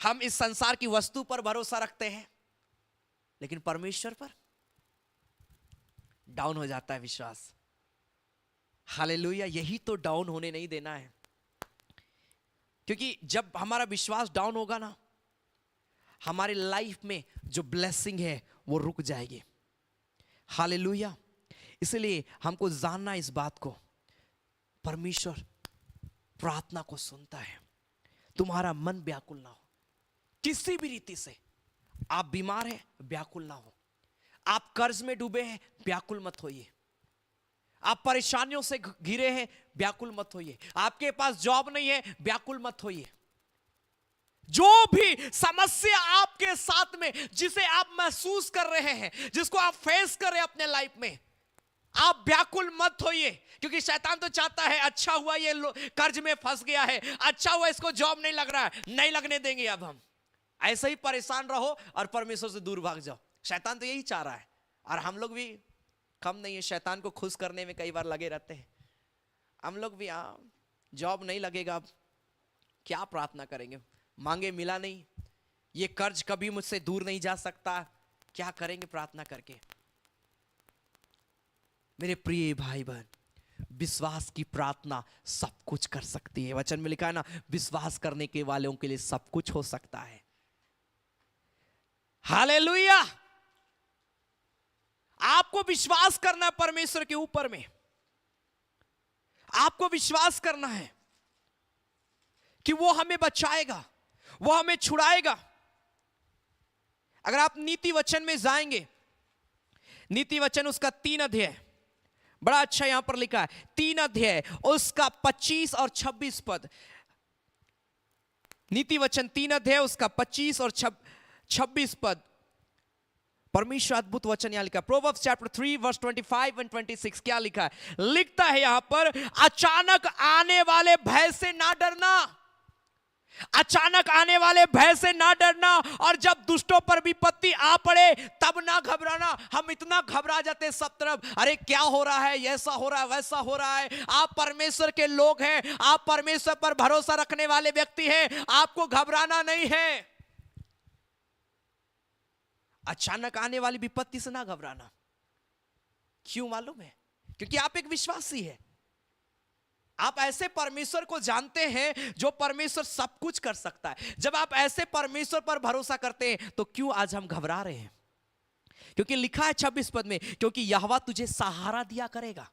हम इस संसार की वस्तु पर भरोसा रखते हैं, लेकिन परमेश्वर पर डाउन हो जाता है विश्वास। हालेलुया। यही तो डाउन होने नहीं देना है, क्योंकि जब हमारा विश्वास डाउन होगा ना, हमारी लाइफ में जो ब्लेसिंग है वो रुक जाएगी। हालेलुया। इसलिए हमको जानना इस बात को, परमेश्वर प्रार्थना को सुनता है। तुम्हारा मन व्याकुल ना हो किसी भी रीति से। आप बीमार हैं, व्याकुल ना हो। आप कर्ज में डूबे हैं, व्याकुल मत होइए। आप परेशानियों से घिरे हैं, व्याकुल मत होइए। आपके पास जॉब नहीं है, व्याकुल मत होइए। जो भी समस्या आपके साथ में, जिसे आप महसूस कर रहे हैं, जिसको आप फेस कर रहे हैं अपने लाइफ में, आप व्याकुल मत होइए। क्योंकि शैतान तो चाहता है, अच्छा हुआ ये कर्ज में फंस गया है, अच्छा हुआ इसको जॉब नहीं लग रहा है, नहीं लगने देंगे अब हम। ऐसे ही परेशान रहो और परमेश्वर से दूर भाग जाओ। शैतान तो यही चाह रहा है, और हम लोग भी कम नहीं है, शैतान को खुश करने में कई बार लगे रहते हैं। हम लोग भी, जॉब नहीं लगेगा, अब क्या प्रार्थना करेंगे, मांगे मिला नहीं, ये कर्ज कभी मुझसे दूर नहीं जा सकता, क्या करेंगे प्रार्थना करके। मेरे प्रिय भाई बहन, विश्वास की प्रार्थना सब कुछ कर सकती है। वचन में लिखा है ना, विश्वास करने के वालों के लिए सब कुछ हो सकता है। हालेलुया। आपको विश्वास करना है परमेश्वर के ऊपर में। आपको विश्वास करना है कि वो हमें बचाएगा, वो हमें छुड़ाएगा। अगर आप नीति वचन में जाएंगे, नीति वचन उसका 3 अध्याय, बड़ा अच्छा यहां पर लिखा है, 3 अध्याय उसका 25 और 26 पद। नीति वचन 3 अध्याय उसका 25 और 26 पद। परमेश्वर अद्भुत वचन यहां लिखा, प्रोवर्ब्स चैप्टर 3 वर्स 25 एंड 26। क्या लिखा है? लिखता है यहां पर, अचानक आने वाले भय से ना डरना, अचानक आने वाले भय से ना डरना, और जब दुष्टों पर विपत्ति आ पड़े तब ना घबराना। हम इतना घबरा जाते सब तरफ, अरे क्या हो रहा है, ऐसा हो रहा है, वैसा हो रहा है। आप परमेश्वर के लोग हैं, आप परमेश्वर पर भरोसा रखने वाले व्यक्ति हैं, आपको घबराना नहीं है। अचानक आने वाली विपत्ति से ना घबराना। क्यों मालूम है? क्योंकि आप एक विश्वासी है, आप ऐसे परमेश्वर को जानते हैं जो परमेश्वर सब कुछ कर सकता है। जब आप ऐसे परमेश्वर पर भरोसा करते हैं तो क्यों आज हम घबरा रहे हैं? क्योंकि लिखा है 26 पद में, क्योंकि यहोवा तुझे सहारा दिया करेगा।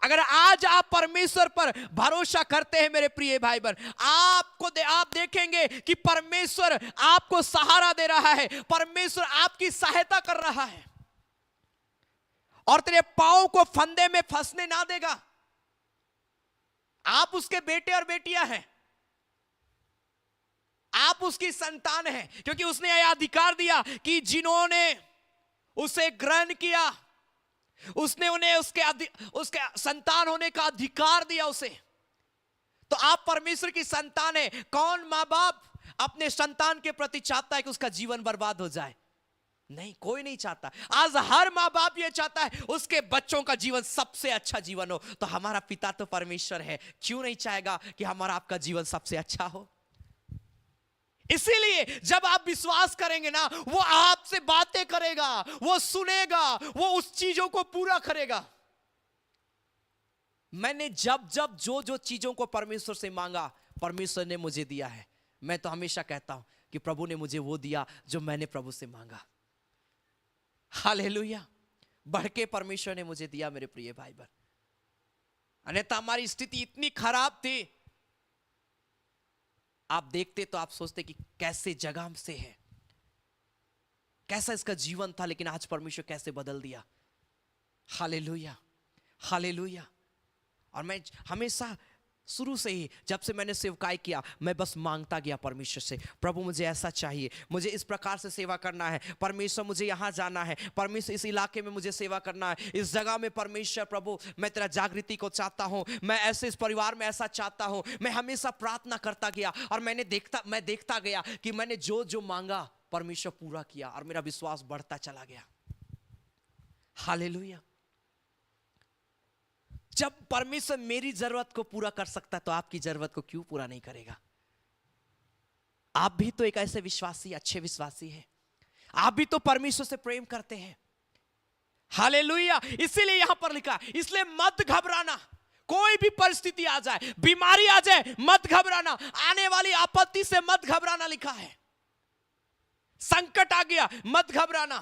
अगर आज आप परमेश्वर पर भरोसा करते हैं मेरे प्रिय भाई बहन, आप देखेंगे कि परमेश्वर आपको सहारा दे रहा है, परमेश्वर आपकी सहायता कर रहा है, और तेरे पांव को फंदे में फंसने ना देगा। आप उसके बेटे और बेटियां हैं, आप उसकी संतान हैं, क्योंकि उसने यह अधिकार दिया कि जिन्होंने उसे ग्रहण किया, उसने उन्हें उसके संतान होने का अधिकार दिया उसे। तो आप परमेश्वर की संतान है। कौन मां बाप अपने संतान के प्रति चाहता है कि उसका जीवन बर्बाद हो जाए? नहीं, कोई नहीं चाहता। आज हर मां बाप ये चाहता है उसके बच्चों का जीवन सबसे अच्छा जीवन हो। तो हमारा पिता तो परमेश्वर है, क्यों नहीं चाहेगा कि हमारा आपका जीवन सबसे अच्छा हो? इसीलिए जब आप विश्वास करेंगे ना, वो आपसे बातें करेगा, वो सुनेगा, वो उस चीजों को पूरा करेगा। मैंने जब जो चीजों को परमेश्वर से मांगा, परमेश्वर ने मुझे दिया है। मैं तो हमेशा कहता हूं कि प्रभु ने मुझे वो दिया जो मैंने प्रभु से मांगा। हालेलुया। बढ़ के परमेश्वर ने मुझे दिया मेरे प्रिय भाई बहन। अन्यथा हमारी स्थिति इतनी खराब थी, आप देखते तो आप सोचते कि कैसे जगह से है, कैसा इसका जीवन था, लेकिन आज परमेश्वर कैसे बदल दिया। Hallelujah, hallelujah. और मैं हमेशा शुरू से ही, जब से मैंने सेवकाई किया, मैं बस मांगता गया परमेश्वर से, प्रभु मुझे ऐसा चाहिए, मुझे इस प्रकार से सेवा करना है, परमेश्वर मुझे यहाँ जाना है, परमेश्वर इस इलाके में मुझे सेवा करना है, इस जगह में परमेश्वर प्रभु मैं तेरा जागृति को चाहता हूँ, मैं ऐसे इस परिवार में ऐसा चाहता हूँ। मैं हमेशा प्रार्थना करता गया, और मैं देखता गया कि मैंने जो मांगा परमेश्वर पूरा किया, और मेरा विश्वास बढ़ता चला गया। हालेलुया। जब परमेश्वर मेरी जरूरत को पूरा कर सकता है, तो आपकी जरूरत को क्यों पूरा नहीं करेगा? आप भी तो एक ऐसे विश्वासी, अच्छे विश्वासी हैं, आप भी तो परमेश्वर से प्रेम करते हैं। हालेलुया। इसीलिए यहां पर लिखा, इसलिए मत घबराना। कोई भी परिस्थिति आ जाए, बीमारी आ जाए, मत घबराना। आने वाली आपत्ति से मत घबराना लिखा है। संकट आ गया, मत घबराना।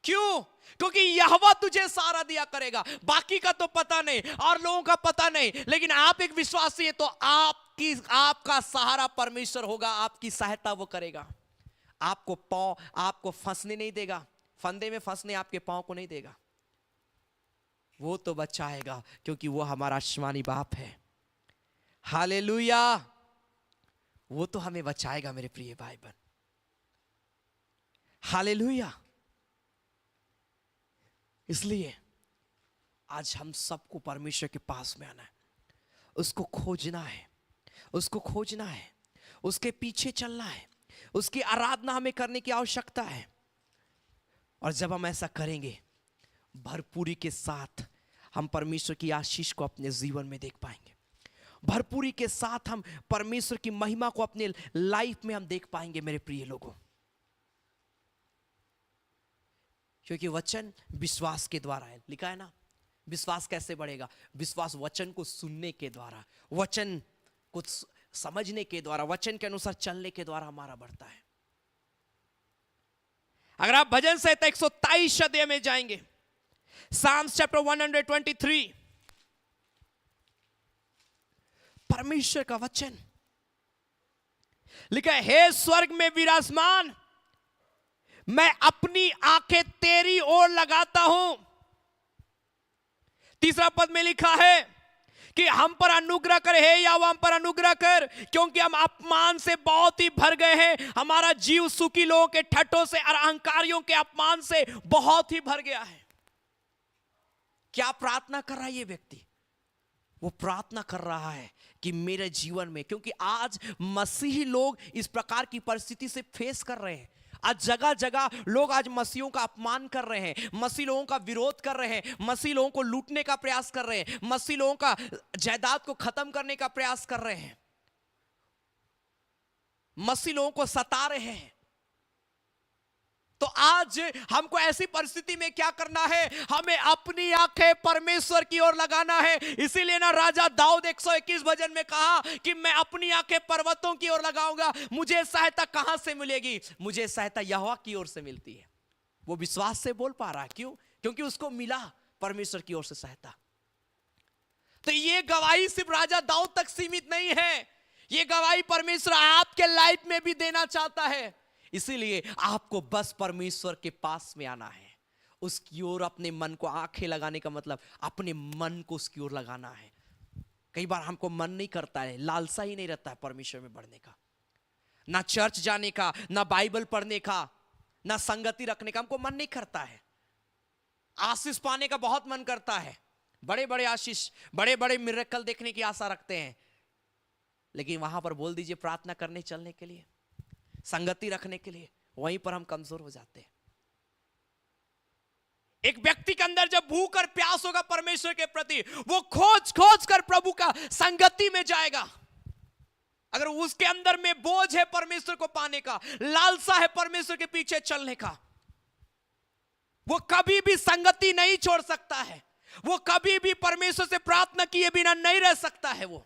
क्यों? क्योंकि यहोवा तुझे सहारा दिया करेगा। बाकी का तो पता नहीं और लोगों का पता नहीं, लेकिन आप एक विश्वासी है तो आपका सहारा परमेश्वर होगा, आपकी सहायता वो करेगा। आपको फंसने नहीं देगा, फंदे में फंसने आपके पांव को नहीं देगा। वो तो बचाएगा, क्योंकि वो हमारा आसमानी बाप है। हालेलुया। वो तो हमें बचाएगा मेरे प्रिय भाई बहन। हालेलुया। इसलिए आज हम सबको परमेश्वर के पास में आना है, उसको खोजना है, उसको खोजना है, उसके पीछे चलना है, उसकी आराधना हमें करने की आवश्यकता है। और जब हम ऐसा करेंगे, भरपूरी के साथ हम परमेश्वर की आशीष को अपने जीवन में देख पाएंगे। भरपूरी के साथ हम परमेश्वर की महिमा को अपने लाइफ में हम देख पाएंगे मेरे प्रिय लोगों। क्योंकि वचन विश्वास के द्वारा है, लिखा है ना। विश्वास कैसे बढ़ेगा? विश्वास वचन को सुनने के द्वारा, वचन को समझने के द्वारा, वचन के अनुसार चलने के द्वारा हमारा बढ़ता है। अगर आप भजन संहिता 123 अध्याय में जाएंगे, साम्स चैप्टर 123, परमेश्वर का वचन लिखा है, हे स्वर्ग में विराजमान, मैं अपनी आंखें तेरी ओर लगाता हूं। तीसरा पद में लिखा है कि हम पर अनुग्रह कर, हे यहोवा हम पर अनुग्रह कर, क्योंकि हम अपमान से बहुत ही भर गए हैं। हमारा जीव सुखी लोगों के ठट्ठों से और अहंकारियों के अपमान से बहुत ही भर गया है। क्या प्रार्थना कर रहा है ये व्यक्ति? वो प्रार्थना कर रहा है कि मेरे जीवन में, क्योंकि आज मसीही लोग इस प्रकार की परिस्थिति से फेस कर रहे हैं। आज जगह जगह लोग आज मसीहों का अपमान कर रहे हैं, मसीह लोगों का विरोध कर रहे हैं, मसीह लोगों को लूटने का प्रयास कर रहे हैं, मसीह लोगों का जायदाद को खत्म करने का प्रयास कर रहे हैं, मसीह लोगों को सता रहे हैं। तो आज हमको ऐसी परिस्थिति में क्या करना है? हमें अपनी आंखें परमेश्वर की ओर लगाना है। इसीलिए ना राजा दाऊद 121 भजन में कहा कि मैं अपनी आंखें पर्वतों की ओर लगाऊंगा। मुझे सहायता कहां से मिलेगी? मुझे सहायता यहोवा की ओर से मिलती है। वो विश्वास से बोल पा रहा है। क्यों? क्योंकि उसको मिला परमेश्वर की ओर से सहायता। तो ये गवाही सिर्फ राजा दाऊद तक सीमित नहीं है, ये गवाही परमेश्वर आपके लाइफ में भी देना चाहता है। इसीलिए आपको बस परमेश्वर के पास में आना है, उसकी ओर अपने मन को, आंखें लगाने का मतलब अपने मन को उसकी ओर लगाना है। कई बार हमको मन नहीं करता है, लालसा ही नहीं रहता है परमेश्वर में बढ़ने का, ना चर्च जाने का, ना बाइबल पढ़ने का, ना संगति रखने का हमको मन नहीं करता है। आशीष पाने का बहुत मन करता है, बड़े बड़े आशीष, बड़े बड़े मिरेकल देखने की आशा रखते हैं, लेकिन वहां पर बोल दीजिए प्रार्थना करने चलने के लिए, संगति रखने के लिए, वहीं पर हम कमजोर हो जाते हैं। एक व्यक्ति के अंदर जब भूख और प्यास होगा परमेश्वर के प्रति, वो खोज खोज कर प्रभु का संगति में जाएगा। अगर उसके अंदर में बोझ है परमेश्वर को पाने का, लालसा है परमेश्वर के पीछे चलने का, वो कभी भी संगति नहीं छोड़ सकता है। वो कभी भी परमेश्वर से प्रार्थना किए बिना नहीं रह सकता है। वो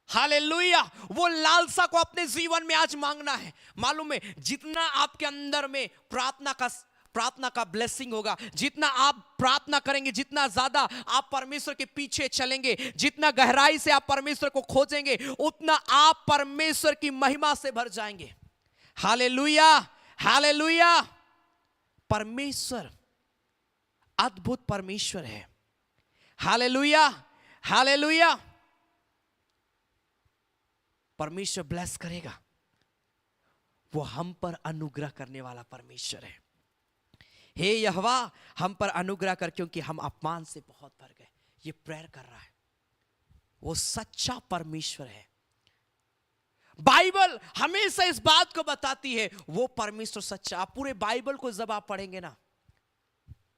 हालेलुया, वो लालसा को अपने जीवन में आज मांगना है। मालूम है, जितना आपके अंदर में प्रार्थना का ब्लेसिंग होगा, जितना आप प्रार्थना करेंगे, जितना ज्यादा आप परमेश्वर के पीछे चलेंगे, जितना गहराई से आप परमेश्वर को खोजेंगे, उतना आप परमेश्वर की महिमा से भर जाएंगे। Hallelujah, hallelujah. परमेश्वर अद्भुत परमेश्वर है। Hallelujah, hallelujah. परमेश्वर ब्लेस करेगा, वो हम पर अनुग्रह करने वाला परमेश्वर है। हे यहोवा हम पर अनुग्रह कर, क्योंकि हम अपमान से बहुत भर गए। ये प्रेयर कर रहा है, वो सच्चा परमेश्वर है। बाइबल हमेशा इस बात को बताती है, वो परमेश्वर सच्चा। आप पूरे बाइबल को जब आप पढ़ेंगे ना,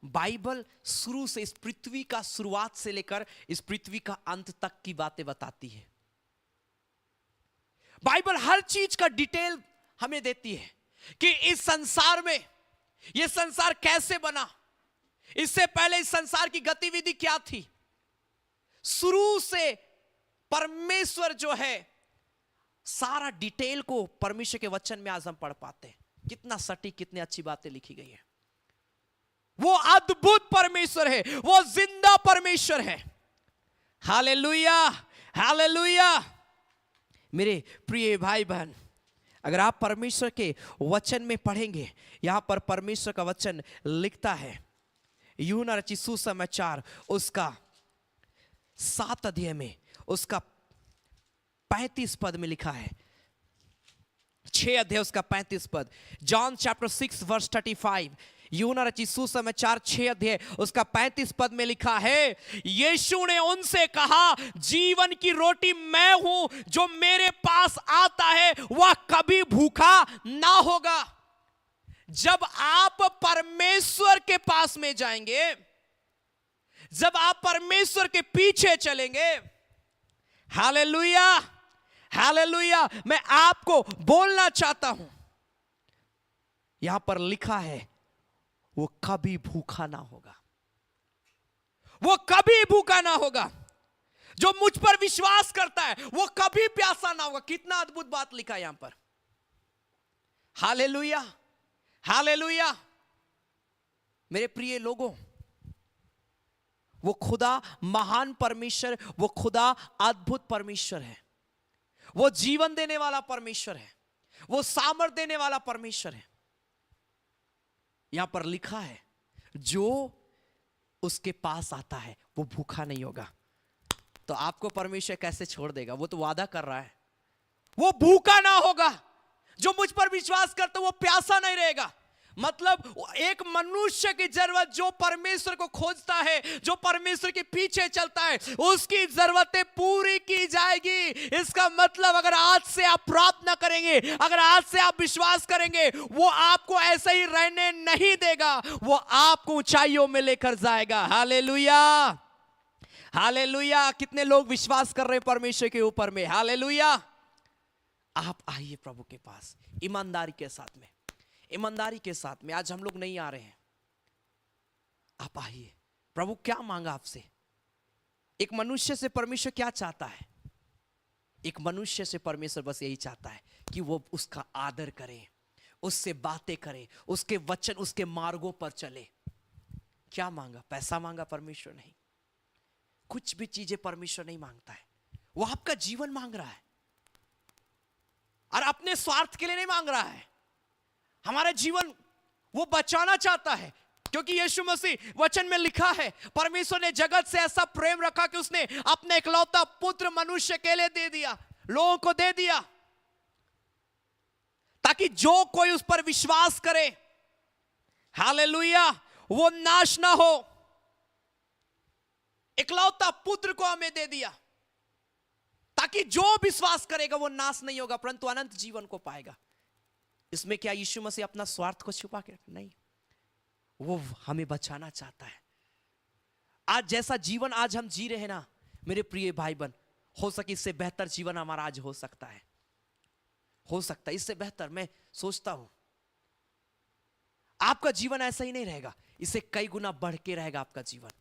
बाइबल शुरू से, इस पृथ्वी का शुरुआत से लेकर इस पृथ्वी का अंत तक की बातें बताती है। बाइबल हर चीज का डिटेल हमें देती है कि इस संसार में, यह संसार कैसे बना, इससे पहले इस संसार की गतिविधि क्या थी। शुरू से परमेश्वर जो है, सारा डिटेल को परमेश्वर के वचन में आज हम पढ़ पाते हैं। कितना सटीक, कितनी अच्छी बातें लिखी गई है। वो अद्भुत परमेश्वर है, वो जिंदा परमेश्वर है। Hallelujah, hallelujah. मेरे प्रिय भाई बहन, अगर आप परमेश्वर के वचन में पढ़ेंगे, यहां पर परमेश्वर का वचन लिखता है, यूहन्ना रचित सुसमाचार उसका 7 अध्याय में उसका 35 पद में लिखा है, 6 अध्याय उसका 35 पद, जॉन चैप्टर 6 वर्स 35, यूहन्ना रचित सुसमाचार 6 अध्याय उसका 35 पद में लिखा है, यीशु ने उनसे कहा, जीवन की रोटी मैं हूं, जो मेरे पास आता है वह कभी भूखा ना होगा। जब आप परमेश्वर के पास में जाएंगे, जब आप परमेश्वर के पीछे चलेंगे, हालेलुया, हालेलुया। मैं आपको बोलना चाहता हूं, यहां पर लिखा है, वो कभी भूखा ना होगा, वो कभी भूखा ना होगा। जो मुझ पर विश्वास करता है वो कभी प्यासा ना होगा। कितना अद्भुत बात लिखा है यहां पर। Hallelujah, hallelujah. मेरे प्रिय लोगों, वो खुदा महान परमेश्वर, वो खुदा अद्भुत परमेश्वर है। वो जीवन देने वाला परमेश्वर है, वो सामर्थ देने वाला परमेश्वर है। यहां पर लिखा है जो उसके पास आता है वो भूखा नहीं होगा। तो आपको परमेश्वर कैसे छोड़ देगा? वो तो वादा कर रहा है वो भूखा ना होगा। जो मुझ पर विश्वास करता है वो प्यासा नहीं रहेगा। मतलब एक मनुष्य की जरूरत, जो परमेश्वर को खोजता है, जो परमेश्वर के पीछे चलता है, उसकी जरूरतें पूरी की जाएगी। इसका मतलब अगर आज से आप प्रार्थना करेंगे, अगर आज से आप विश्वास करेंगे, वो आपको ऐसे ही रहने नहीं देगा, वो आपको ऊंचाइयों में लेकर जाएगा। Hallelujah, hallelujah. कितने लोग विश्वास कर रहे हैं परमेश्वर के ऊपर में? हालेलुया। आप आइए प्रभु के पास ईमानदारी के साथ में, ईमानदारी के साथ में। आज हम लोग नहीं आ रहे हैं, आप आइए। प्रभु क्या मांगा आपसे? एक मनुष्य से परमेश्वर क्या चाहता है? एक मनुष्य से परमेश्वर बस यही चाहता है कि वो उसका आदर करे, उससे बातें करे, उसके वचन, उसके मार्गों पर चले। क्या मांगा? पैसा मांगा परमेश्वर? नहीं, कुछ भी चीजें परमेश्वर नहीं मांगता है। वो आपका जीवन मांग रहा है और अपने स्वार्थ के लिए नहीं मांग रहा है। हमारा जीवन वो बचाना चाहता है, क्योंकि यीशु मसीह वचन में लिखा है परमेश्वर ने जगत से ऐसा प्रेम रखा कि उसने अपने इकलौता पुत्र मनुष्य के लिए दे दिया, लोगों को दे दिया, ताकि जो कोई उस पर विश्वास करे, हालेलुया, वो नाश ना हो। इकलौता पुत्र को हमें दे दिया ताकि जो विश्वास करेगा वो नाश नहीं होगा परंतु अनंत जीवन को पाएगा। इसमें क्या यीशु मसीह अपना स्वार्थ को छुपा के? नहीं, वो हमें बचाना चाहता है। आज जैसा जीवन आज हम जी रहे हैं ना मेरे प्रिय भाई बहन, हो सके इससे बेहतर जीवन हमारा आज हो सकता है, हो सकता है इससे बेहतर। मैं सोचता हूं आपका जीवन ऐसा ही नहीं रहेगा, इससे कई गुना बढ़ के रहेगा आपका जीवन।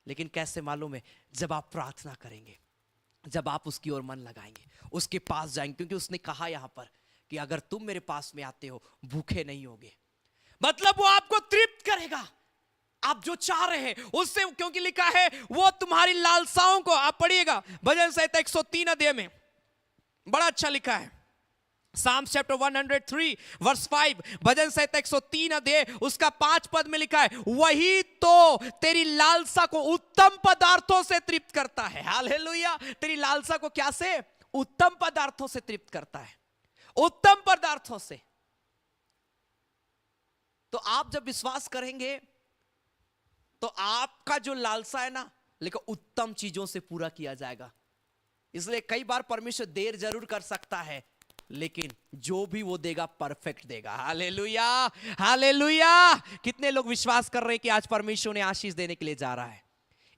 लेकिन कैसे मालूम है? जब आप प्रार्थना करेंगे, जब आप उसकी ओर मन लगाएंगे, उसके पास जाएंगे, क्योंकि उसने कहा यहां पर कि अगर तुम मेरे पास में आते हो भूखे नहीं होगे। मतलब वो आपको तृप्त करेगा, आप जो चाह रहे हैं उससे, क्योंकि लिखा है वो तुम्हारी लालसाओं को, आप पढ़िएगा भजन संहिता 103 अध्याय में बड़ा अच्छा लिखा है, Psalms chapter 103 verse 5, भजन संहिता 103 अध्याय उसका 5 पद में लिखा है, वही तो तेरी लालसा को उत्तम पदार्थों से तृप्त करता है। हालेलुया। तेरी लालसा को क्या से? उत्तम पदार्थों से तृप्त करता है, उत्तम पदार्थों से। तो आप जब विश्वास करेंगे तो आपका जो लालसा है ना, लेकिन उत्तम चीजों से पूरा किया जाएगा। इसलिए कई बार परमेश्वर देर जरूर कर सकता है, लेकिन जो भी वो देगा परफेक्ट देगा। Hallelujah, hallelujah. कितने लोग विश्वास कर रहे हैं कि आज परमेश्वर ने आशीष देने के लिए जा रहा है?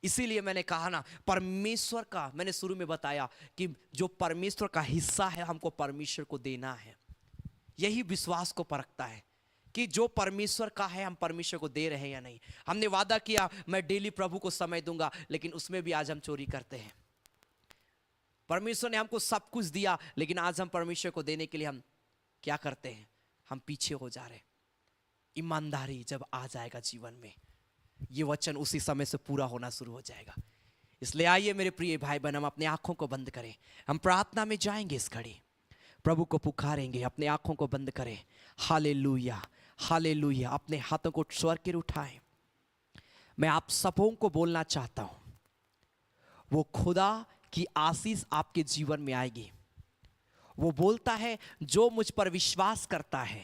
इसीलिए मैंने कहा ना, परमेश्वर का, मैंने शुरू में बताया कि जो परमेश्वर का हिस्सा है हमको परमेश्वर को देना है। यही विश्वास को परखता है कि जो परमेश्वर का है हम परमेश्वर को दे रहे हैं या नहीं। हमने वादा किया मैं डेली प्रभु को समय दूंगा, लेकिन उसमें भी आज हम चोरी करते हैं। परमेश्वर ने हमको सब कुछ दिया, लेकिन आज हम परमेश्वर को देने के लिए हम क्या करते हैं? हम पीछे हो जा रहे हैं। ईमानदारी जब आ जाएगा जीवन में, ये वचन उसी समय से पूरा होना शुरू हो जाएगा। इसलिए आइए मेरे प्रिय भाई बहन, हम अपने आंखों को बंद करें, हम प्रार्थना में जाएंगे। इस घड़ी प्रभु को पुकारेंगे, अपने आंखों को बंद करें। Hallelujah, hallelujah. अपने हाथों को स्वर के उठाएं। मैं आप सबों को बोलना चाहता हूं, वो खुदा की आशीष आपके जीवन में आएगी। वो बोलता है जो मुझ पर विश्वास करता है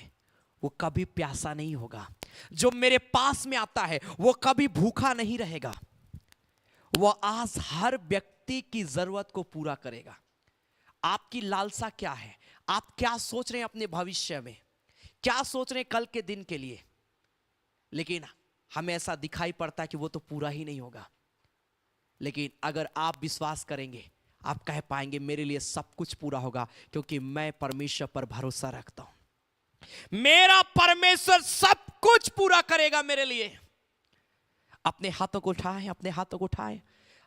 वो कभी प्यासा नहीं होगा, जो मेरे पास में आता है वो कभी भूखा नहीं रहेगा। वो आज हर व्यक्ति की जरूरत को पूरा करेगा। आपकी लालसा क्या है? आप क्या सोच रहे हैं अपने भविष्य में? क्या सोच रहे हैं कल के दिन के लिए? लेकिन हमें ऐसा दिखाई पड़ता है कि वो तो पूरा ही नहीं होगा। लेकिन अगर आप विश्वास करेंगे, आप कह पाएंगे मेरे लिए सब कुछ पूरा होगा, क्योंकि मैं परमेश्वर पर भरोसा रखता हूं। मेरा परमेश्वर सब कुछ पूरा करेगा मेरे लिए। अपने हाथों को उठाएं, अपने हाथों को उठाएं।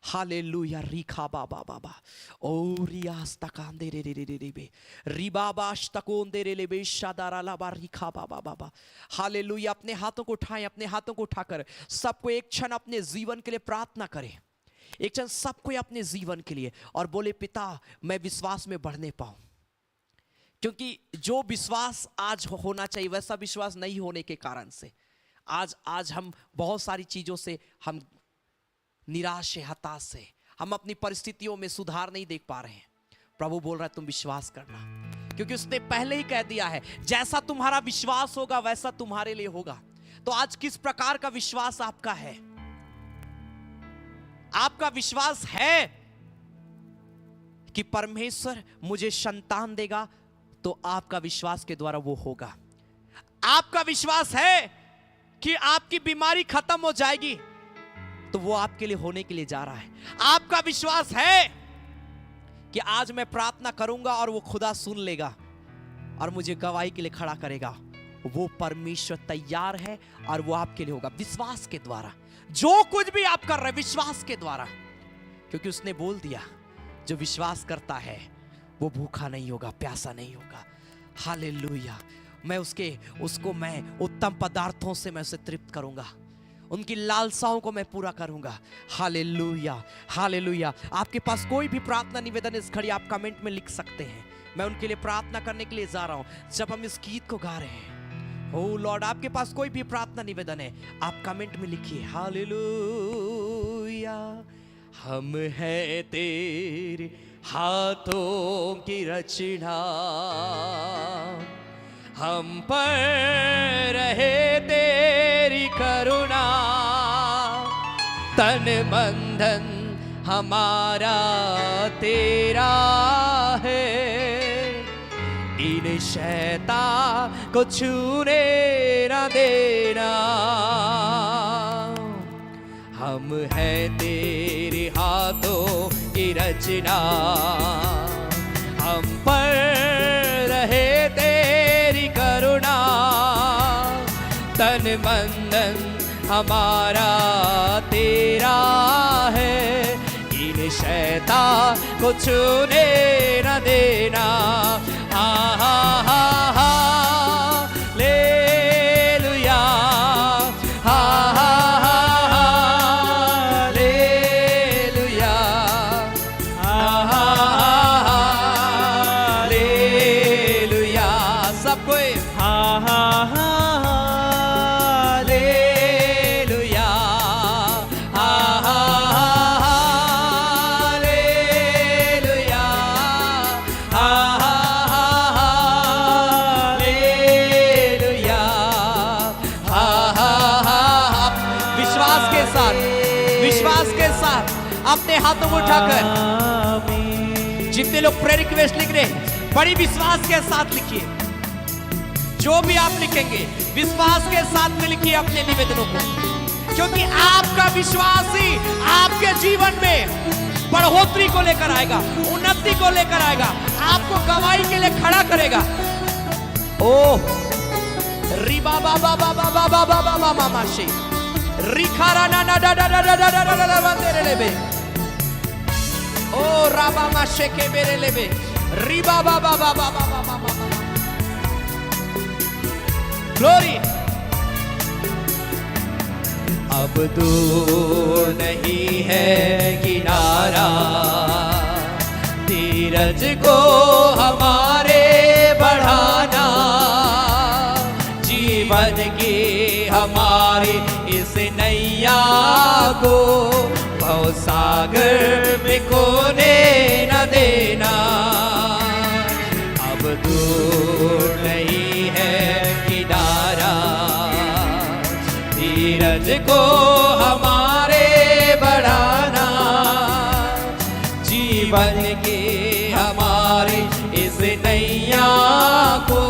हालेलुया। रिखा बाबा बाबा ओ रियास तकांदे रे रे रे रे बे रिबाबाश तकोंदे रे ले बे शादारा लाबा रिखा बाबा बाबा। हालेलुया। अपने हाथों को उठाएं, अपने हाथों को उठाकर सबको एक क्षण अपने जीवन के लिए प्रार्थना करें। एक क्षण सब कोई अपने जीवन के लिए और बोले पिता मैं विश्वास में बढ़ने पाऊं, क्योंकि जो विश्वास आज होना चाहिए वैसा विश्वास नहीं होने के कारण से आज हम बहुत सारी चीजों से हम निराश है, हताश है, हम अपनी परिस्थितियों में सुधार नहीं देख पा रहे हैं। प्रभु बोल रहा है तुम विश्वास करना, क्योंकि उसने पहले ही कह दिया है जैसा तुम्हारा विश्वास होगा वैसा तुम्हारे लिए होगा। तो आज किस प्रकार का विश्वास आपका है? आपका विश्वास है कि परमेश्वर मुझे संतान देगा, तो आपका विश्वास के द्वारा वो होगा। आपका विश्वास है कि आपकी बीमारी खत्म हो जाएगी, तो वो आपके लिए होने के लिए जा रहा है। आपका विश्वास है कि आज मैं प्रार्थना करूंगा और वो खुदा सुन लेगा और मुझे गवाही के लिए खड़ा करेगा, वो परमेश्वर तैयार है और वो आपके लिए होगा विश्वास के द्वारा। जो कुछ भी आप कर रहे हैं विश्वास के द्वारा, क्योंकि उसने बोल दिया जो विश्वास करता है वो भूखा नहीं होगा, प्यासा नहीं होगा। हालेलुया। मैं उसको मैं उत्तम पदार्थों से मैं उसे तृप्त करूंगा, उनकी लालसाओं को मैं पूरा करूंगा। Hallelujah, hallelujah. आपके पास कोई भी प्रार्थना निवेदन इस घड़ी आप कमेंट में लिख सकते हैं, मैं उनके लिए प्रार्थना करने के लिए जा रहा हूं जब हम इस गीत को गा रहे हैं। ओ लॉर्ड, आपके पास कोई भी प्रार्थना निवेदन है आप कमेंट में लिखिए। हालेलुया। हम हैं तेरे हाथों की रचना, हम पर रहे तेरी करुणा, तन मन धन हमारा तेरा है, इन शैतान को छूने न देना। हम हैं तेरे हाथों की रचना, हम पर रहे तेरी करुणा, तन मन धन हमारा तेरा है, इन शैतान को छूने न देना। हा हा हा हा लेलुया, हा हा हा हा लेलुया, हा हा हा लेलुया। सब कोई हा हा हा लेलुया, हा हा हा लेलुया, हा हा हा लेलुया, हा हा हा। विश्वास के साथ अपने हाथों को उठाकर जितने लोग प्रेयर रिक्वेस्ट लिख रहे हैं बड़ी विश्वास के साथ लिखिए। जो भी आप लिखेंगे विश्वास के साथ में लिखिए अपने निवेदनों को, क्योंकि आपका विश्वास ही आपके जीवन में बढ़ोतरी को लेकर आएगा, उन्नति को लेकर आएगा, आपको गवाही के लिए खड़ा करेगा। ओह रिबा बाबा बाबा बाबा बाबा मामा माशी रिखारा ना ना डा डा डा डा डा डा डा डा तेरे लेबे। ओ राबा माशे के मेरे लेबे रिबा बाबा बाबा बाबा बाबा। ग्लोरी। अब दूर नहीं है किनारा, धीरज को हमारे बढ़ाना, जीवन की हमारी इस नैया को भवसागर में खोने न देना। अब दूर नहीं है किनारा, धीरज को हमारे बढ़ाना, जीवन की हमारी इस नैया को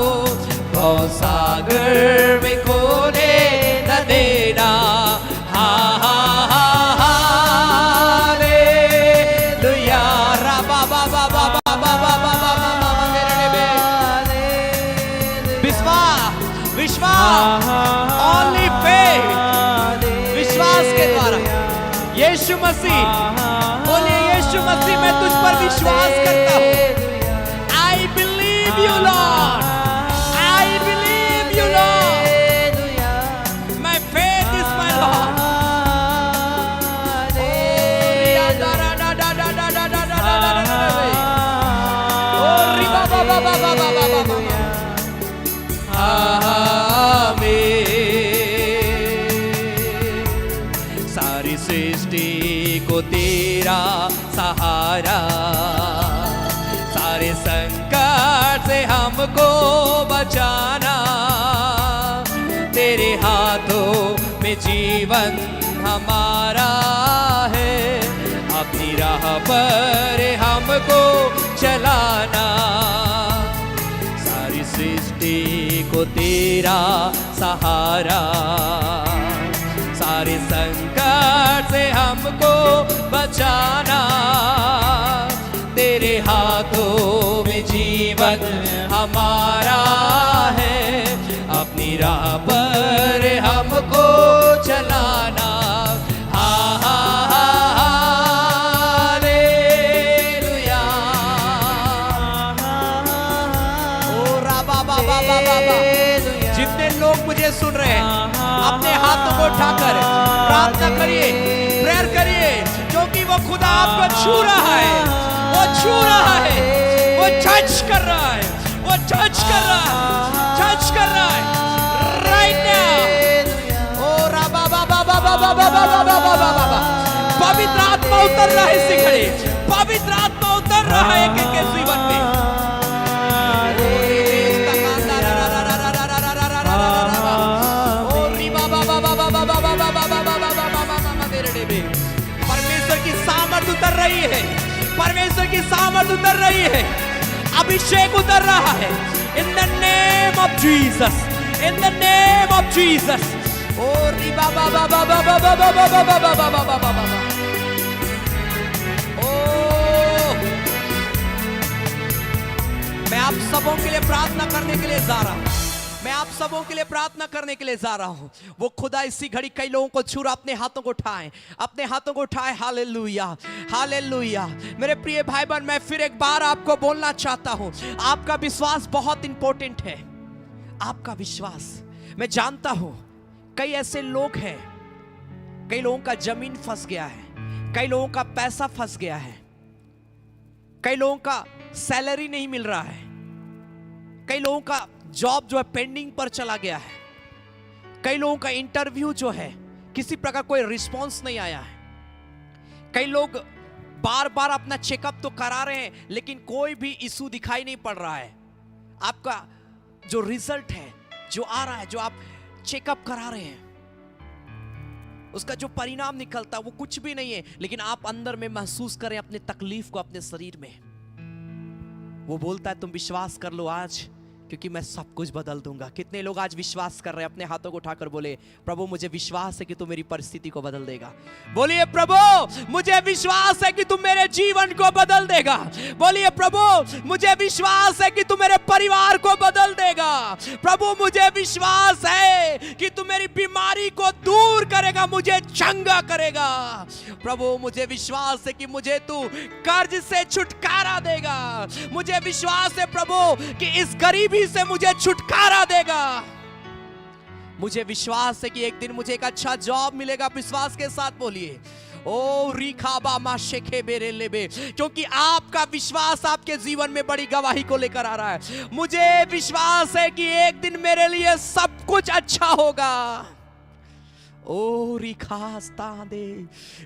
भवसागर में खोने न देना। हा हा हा हा लेलुया रा बा बा बा बा बा बा बा बा बा मेरे बे। विश्वास ओनली फेथ, विश्वास के द्वारा। यीशु मसीह बोलिए, यीशु मसीह मैं तुझ पर विश्वास करता हूँ। I believe you Lord, I believe you Lord, my faith is my Lord. सारी सृष्टि को तेरा सहारा, सारे संकट से हमको बचाना, तेरे हाथों में जीवन हमारा है, अपनी राह पर हमको चलाना, सारी सृष्टि को तेरा सहारा, सारे संकट से हमको बचाना, तेरे हाथों में जीवन हमारा है, अपनी राह पर हमको चलाना। हा हा हा हालेलुया। ओ रा बा बा बा बा बा बा। जितने लोग मुझे सुन रहे हैं अपने हाथों को उठाकर प्रार्थना करिए, प्रेयर करिए, क्योंकि वो खुदा आपको छू रहा है, वो छू रहा है, वो टच कर रहा है, वो टच कर रहा है, टच कर रहा है राइट नाउ। ओ रा बा बा बा बा बा बा बा बा बा बा बा बा। पवित्र आत्मा उतर रहा है इसी घड़ी, पवित्र आत्मा उतर रहा है एक एक के जीवन में। परमेश्वर की सामर्थ उतर रही है, परमेश्वर की सामर्थ उतर रही है, अभिषेक उतर रहा है। In the name of Jesus, in the name of Jesus. ओ रिबा बा बा बा बा बा बा बा बा बा बा बा बा बा बा बा। ओ मैं आप सबों के लिए प्रार्थना करने के लिए जा रहा हूं, मैं आप सबों के लिए प्रार्थना करने के लिए जा रहा हूं। वो खुदा इसी घड़ी कई लोगों को छू रहा, अपने हाथों को उठाएं, अपने हाथों को उठाएं। Hallelujah, hallelujah. मेरे प्रिय भाई बहन, मैं फिर एक बार आपको बोलना चाहता हूं, आपका विश्वास बहुत इंपॉर्टेंट है, आपका विश्वास। मैं जानता हूं कई ऐसे लोग हैं, कई लोगों का जमीन फंस गया है, कई लोगों का पैसा फंस गया है, कई लोगों का सैलरी नहीं मिल रहा है, कई लोगों का जॉब जो है पेंडिंग पर चला गया है, कई लोगों का इंटरव्यू जो है किसी प्रकार कोई रिस्पांस नहीं आया है, कई लोग बार बार अपना चेकअप तो करा रहे हैं लेकिन कोई भी इशू दिखाई नहीं पड़ रहा है। आपका जो रिजल्ट है, जो आ रहा है, जो आप चेकअप करा रहे हैं, उसका जो परिणाम निकलता है वो कुछ भी नहीं है, लेकिन आप अंदर में महसूस करें अपने तकलीफ को अपने शरीर में। वो बोलता है तुम विश्वास कर लो आज, क्योंकि मैं सब कुछ बदल दूंगा। कितने लोग आज विश्वास कर रहे हैं? अपने हाथों को उठाकर बोले, प्रभु मुझे विश्वास है कि तू मेरी परिस्थिति को बदल देगा। बोलिए, प्रभु मुझे विश्वास है कि तू मेरे जीवन को बदल देगा। बोलिए, प्रभु मुझे विश्वास है कि तू मेरे परिवार को बदल देगा। प्रभु मुझे विश्वास है कि तू मेरी बीमारी को दूर करेगा, मुझे चंगा करेगा। प्रभु मुझे विश्वास है कि मुझे तू कर्ज से छुटकारा देगा। मुझे विश्वास है प्रभु कि इस गरीबी से मुझे छुटकारा देगा। मुझे विश्वास है कि एक दिन मुझे एक अच्छा जॉब मिलेगा। विश्वास के साथ बोलिए, ओ रिखाबा मा शेखे बेरे लेबे, क्योंकि आपका विश्वास आपके जीवन में बड़ी गवाही को लेकर आ रहा है। मुझे विश्वास है कि एक दिन मेरे लिए सब कुछ अच्छा होगा। ओ रिखास्ता दे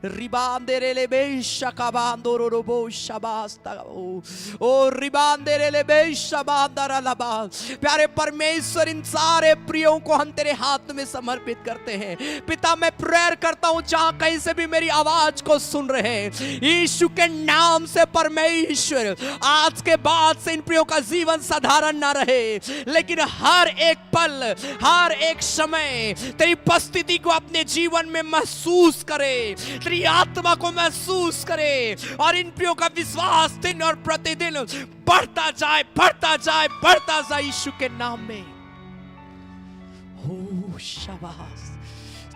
रिबांदे रे लेबे शकाबांदो रोबो शबास्ता ओ रिबांदे रे लेबे शबांदरा लबा। प्यारे परमेश्वर, इन सारे प्रियों को हम तेरे हाथ में समर्पित करते हैं। पिता, मैं प्रेयर करता हूं जहां कहीं से भी मेरी आवाज को सुन रहे हैं, यीशु के नाम से परमेश्वर, आज के बाद से इन प्रियों का जीवन साधारण ना रहे, लेकिन हर एक पल, हर एक समय तेरी उपस्थिति को अपने जीवन में महसूस करे, तेरी आत्मा को महसूस करे, और इन प्रियों का विश्वास दिन और प्रतिदिन बढ़ता जाए, बढ़ता जाए, बढ़ता जाए यीशु के नाम में। हो शाबाश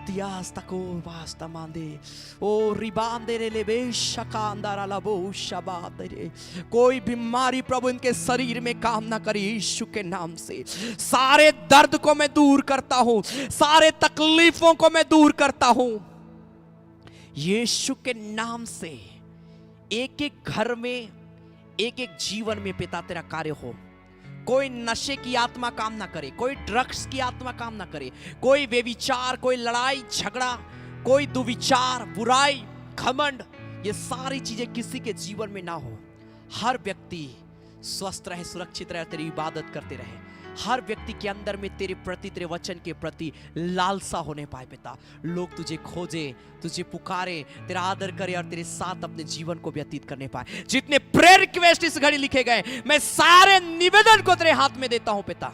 तियास तको वास्ता मांदे ओ रिबांदे रे लेबे शकांदारा लबो शबादे रे। कोई बीमारी प्रभु इनके शरीर में काम ना करे यीशु के नाम से। सारे दर्द को मैं दूर करता हूं, सारे तकलीफों को मैं दूर करता हूं यीशु के नाम से। एक एक घर में, एक एक जीवन में पिता तेरा कार्य हो। कोई नशे की आत्मा काम ना करे, कोई ड्रग्स की आत्मा काम ना करे, कोई व्यभिचार, कोई लड़ाई झगड़ा, कोई दुविचार, बुराई, घमंड, ये सारी चीजें किसी के जीवन में ना हो। हर व्यक्ति स्वस्थ रहे, सुरक्षित रहे, तेरी इबादत करते रहे। हर व्यक्ति के अंदर में तेरे प्रति, तेरे वचन के प्रति लालसा होने पाए पिता। लोग तुझे खोजे, तुझे पुकारे, तेरा आदर करे और तेरे साथ अपने जीवन को व्यतीत करने पाए। जितने प्रेयर रिक्वेस्ट इस घड़ी लिखे गए, मैं सारे निवेदन को तेरे हाथ में देता हूं पिता।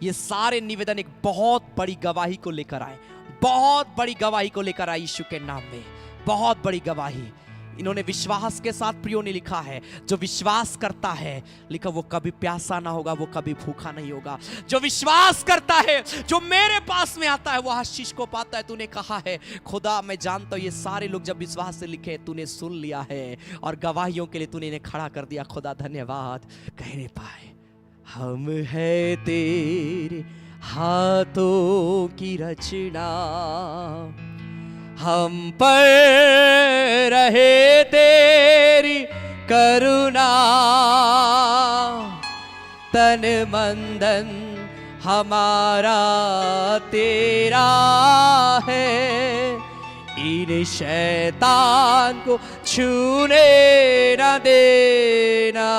ये सारे निवेदन एक बहुत बड़ी गवाही को लेकर आए, बहुत बड़ी गवाही को लेकर आए यीशु के नाम में, बहुत बड़ी गवाही। इन्होंने विश्वास के साथ प्रियो ने लिखा है, जो विश्वास करता है, लिखा वो कभी प्यासा ना होगा, वो कभी भूखा नहीं होगा। जो विश्वास करता है, जो मेरे पास में आता है, वो आशीष को पाता है। तूने कहा है खुदा, मैं जानता हूं ये सारे लोग जब विश्वास से लिखे, तूने सुन लिया है और गवाहियों के लिए तूने इन्हें खड़ा कर दिया। खुदा धन्यवाद कहने पाए। हम है तेरे हाथों की रचना, हम पर रहे तेरी करुणा, तन मन धन हमारा तेरा है, इन शैतान को छूने न देना।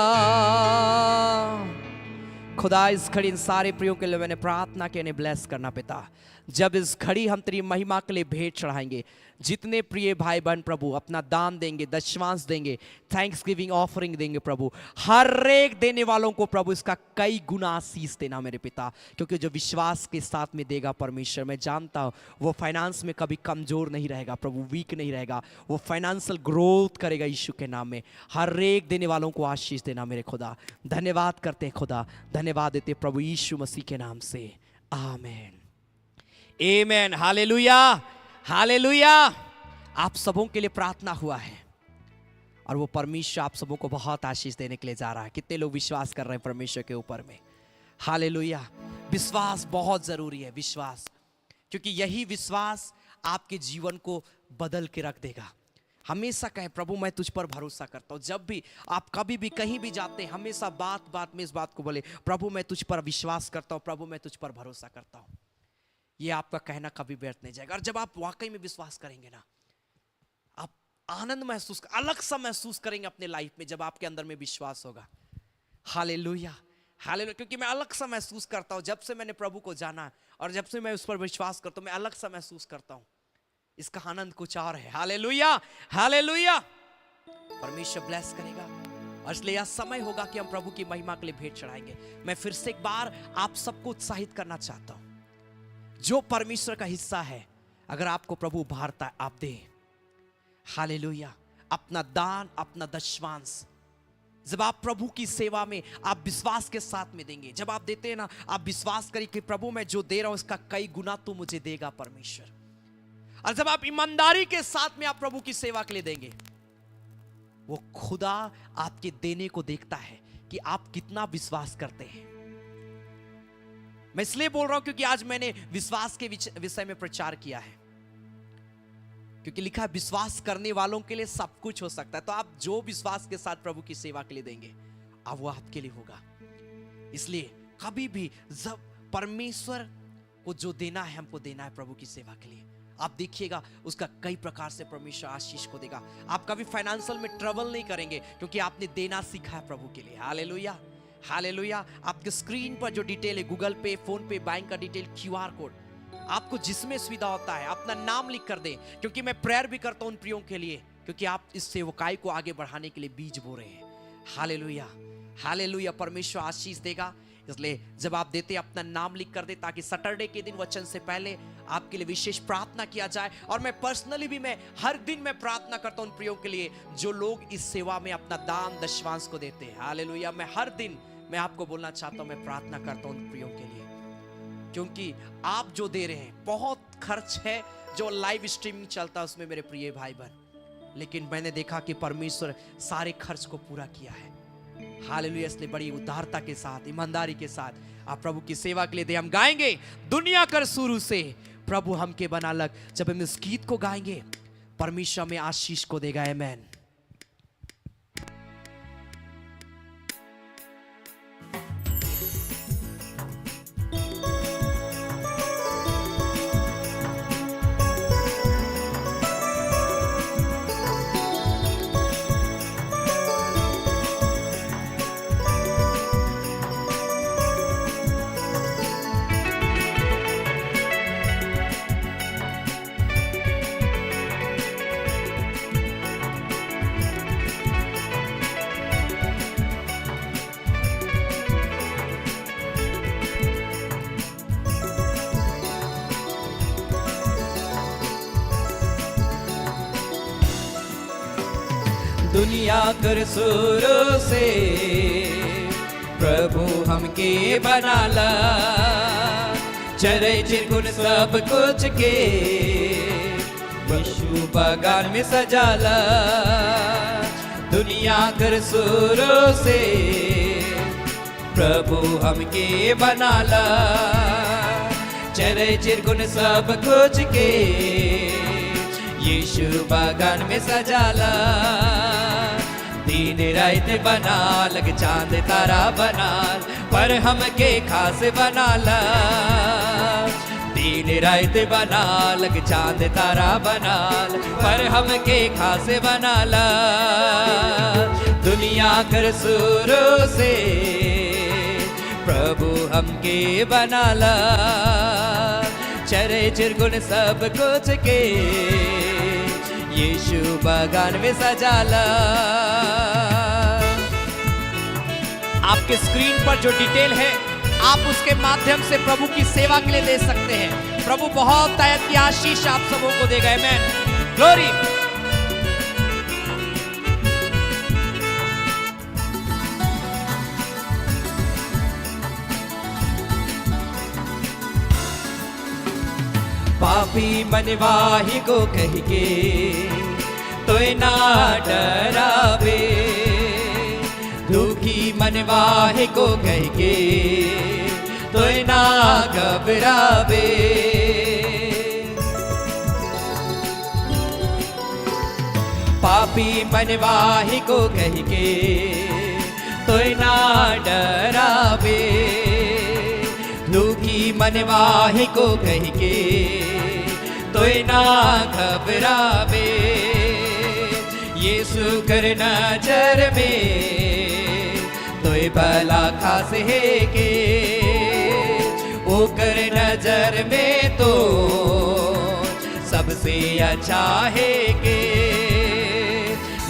खुदा, इस घड़ी इन सारे प्रियों के लिए मैंने प्रार्थना की, इन्हें ब्लेस करना पिता। जब इस घड़ी हम तेरी महिमा के लिए भेंट चढ़ाएंगे, जितने प्रिय भाई बहन प्रभु अपना दान देंगे, दशमांश देंगे, थैंक्स गिविंग ऑफरिंग देंगे प्रभु, हर एक देने वालों को प्रभु इसका कई गुना आशीष देना मेरे पिता। क्योंकि जो विश्वास के साथ में देगा परमेश्वर, मैं जानता हूँ वो फाइनेंस में कभी कमजोर नहीं रहेगा प्रभु, वीक नहीं रहेगा, वो फाइनेंशियल ग्रोथ करेगा यीशु के नाम में। हर एक देने वालों को आशीष देना मेरे खुदा। धन्यवाद करते हैं खुदा, धन्यवाद देते प्रभु यीशु मसीह के नाम से, आमेन आमेन। Hallelujah hallelujah. आप सबों के लिए प्रार्थना हुआ है और वो परमेश्वर आप सबों को बहुत आशीष देने के लिए जा रहा है। कितने लोग विश्वास कर रहे हैं परमेश्वर के ऊपर में? हालेलुया। विश्वास बहुत जरूरी है, विश्वास, क्योंकि यही विश्वास आपके जीवन को बदल के रख देगा। हमेशा कहे प्रभु मैं तुझ पर भरोसा करता हूँ। जब भी आप कभी भी कहीं भी जाते हैं, हमेशा बात बात में इस बात को बोले, प्रभु मैं तुझ पर विश्वास करता हूँ, प्रभु मैं तुझ पर भरोसा करता हूँ। ये आपका कहना कभी व्यर्थ नहीं जाएगा। और जब आप वाकई में विश्वास करेंगे ना, आप आनंद महसूस, अलग सा महसूस करेंगे अपने लाइफ में जब आपके अंदर में विश्वास होगा। Hallelujah hallelujah. क्योंकि मैं अलग सा महसूस करता हूँ जब से मैंने प्रभु को जाना, और जब से मैं उस पर विश्वास करता हूँ, मैं अलग सा महसूस करता हूँ। इसका आनंद कुछ और है। Hallelujah hallelujah. परमेश्वर ब्लेस करेगा। और इसलिए यह समय होगा कि हम प्रभु की महिमा के लिए भेंट चढ़ाएंगे। मैं फिर से एक बार आप सबको उत्साहित करना चाहता हूं, जो परमेश्वर का हिस्सा है, अगर आपको प्रभु उभारता है, आप दें। हालेलुया। अपना दान, अपना दशमांश, जब आप प्रभु की सेवा में आप विश्वास के साथ में देंगे, जब आप देते हैं ना, आप विश्वास करिए कि प्रभु मैं जो दे रहा हूं इसका कई गुना तू मुझे देगा परमेश्वर। और जब आप ईमानदारी के साथ में आप प्रभु की सेवा के लिए देंगे, वो खुदा आपके देने को देखता है कि आप कितना विश्वास करते हैं। मैं इसलिए बोल रहा हूं क्योंकि आज मैंने विश्वास के विषय में प्रचार किया है, क्योंकि लिखा है विश्वास करने वालों के लिए सब कुछ हो सकता है। तो आप जो विश्वास के साथ प्रभु की सेवा के लिए देंगे, अब वो आपके लिए होगा। इसलिए कभी भी जब परमेश्वर को जो देना है, हमको देना है प्रभु की सेवा के लिए, आप देखिएगा उसका कई प्रकार से परमेश्वर आशीष को देगा। आप कभी फाइनेंशियल में ट्रबल नहीं करेंगे, क्योंकि आपने देना सीखा है प्रभु के लिए। Hallelujah hallelujah. आपके स्क्रीन पर जो डिटेल है, गूगल पे, फोन पे, बैंक का डिटेल, क्यूआर कोड, आपको जिसमें सुविधा होता है अपना नाम लिख कर दें। क्योंकि मैं प्रेयर भी करता हूं उन प्रियों के लिए, क्योंकि आप इस सेवकाई को आगे बढ़ाने के लिए बीज बो रहे हैं। Hallelujah hallelujah. परमेश्वर आशीष देगा। इसलिए जब आप देते अपना नाम लिख कर दे, ताकि सैटरडे के दिन वचन से पहले आपके लिए विशेष प्रार्थना किया जाए। और मैं पर्सनली भी मैं हर दिन मैं प्रार्थना करता हूं उन प्रियों के लिए जो लोग इस सेवा में अपना दान दशमांश को देते हैं। हालेलुया। मैं हर दिन मैं आपको बोलना चाहता हूं, मैं प्रार्थना करता हूं उन प्रियों के लिए, क्योंकि आप जो दे रहे हैं, बहुत खर्च है जो लाइव स्ट्रीमिंग चलता है उसमें मेरे प्रिय भाई बहन, लेकिन मैंने देखा कि परमेश्वर सारे खर्च को पूरा किया है। हालेलुया। इसलिए बड़ी उदारता के साथ, ईमानदारी के साथ आप प्रभु की सेवा के लिए दे। हम गाएंगे दुनिया कर शुरू से प्रभु हमके बना लग। जब हम इस गीत को गाएंगे, परमेश्वर में आशीष को देगा। आमेन। दुनिया कर शुरू से प्रभु हमके बनाला चरे चिरगुन सब कुछ के यीशु बागान में सजाला दुनिया कर शुरू से प्रभु हमके बनाला चरे चिरगुन सब कुछ के यीशु बागान में सजाला दिन रात बना लग चांद तारा बनाल पर हमके खास बनाला दिन रात बना लग चांद तारा बनाल पर हमके खास बनाला दुनिया कर शुरू से प्रभु हमके बनाला चरे चिरगुन सब कुछ के यीशु बागान में सजाला आपके स्क्रीन पर जो डिटेल है आप उसके माध्यम से प्रभु की सेवा के लिए दे सकते हैं प्रभु बहुत तायत की आशीष आप सबों को देगा आमेन ग्लोरी पापी मनवाही को कह के तो ना डरावे दुखी मनवाही को कह के तो ना घबरावे पापी मनवाही को कह के तो ना डरावे दुखी मनवाही को कह के तो ना घबरावे यीशु कर नजर में तो भला खास है के ओ कर नजर में तो सबसे अच्छा है के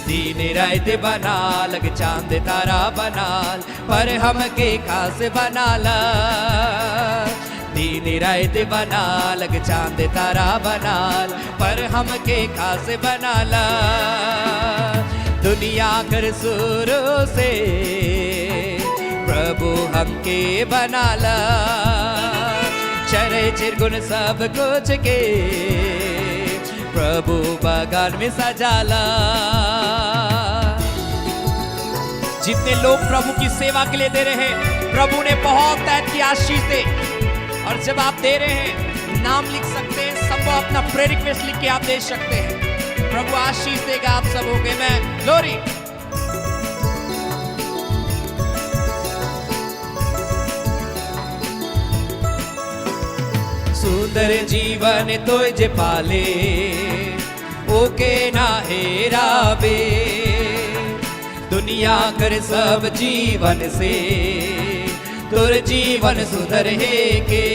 दिन रात बना लग चांद तारा बनाल पर हमके खास बनाला दिन रात बना लग चांद तारा बनाल पर हमके खास बनाला दुनिया कर शुरू से प्रभु हमके बनाला चरे चिरगुन सब कुछ के प्रभु बागान में सजाला जितने लोग प्रभु की सेवा के लिए दे रहे हैं प्रभु ने बहुत तायत की आशीष दे और जब आप दे रहे हैं नाम लिख सकते हैं सबको अपना प्रेयर रिक्वेस्ट लिख के आप दे सकते हैं प्रभु आशीष देगा आप सबों के मैं ग्लोरी सुंदर जीवन तो जे पाले ओके ना हेरावे दुनिया कर सब जीवन से तुर जीवन सुधर है के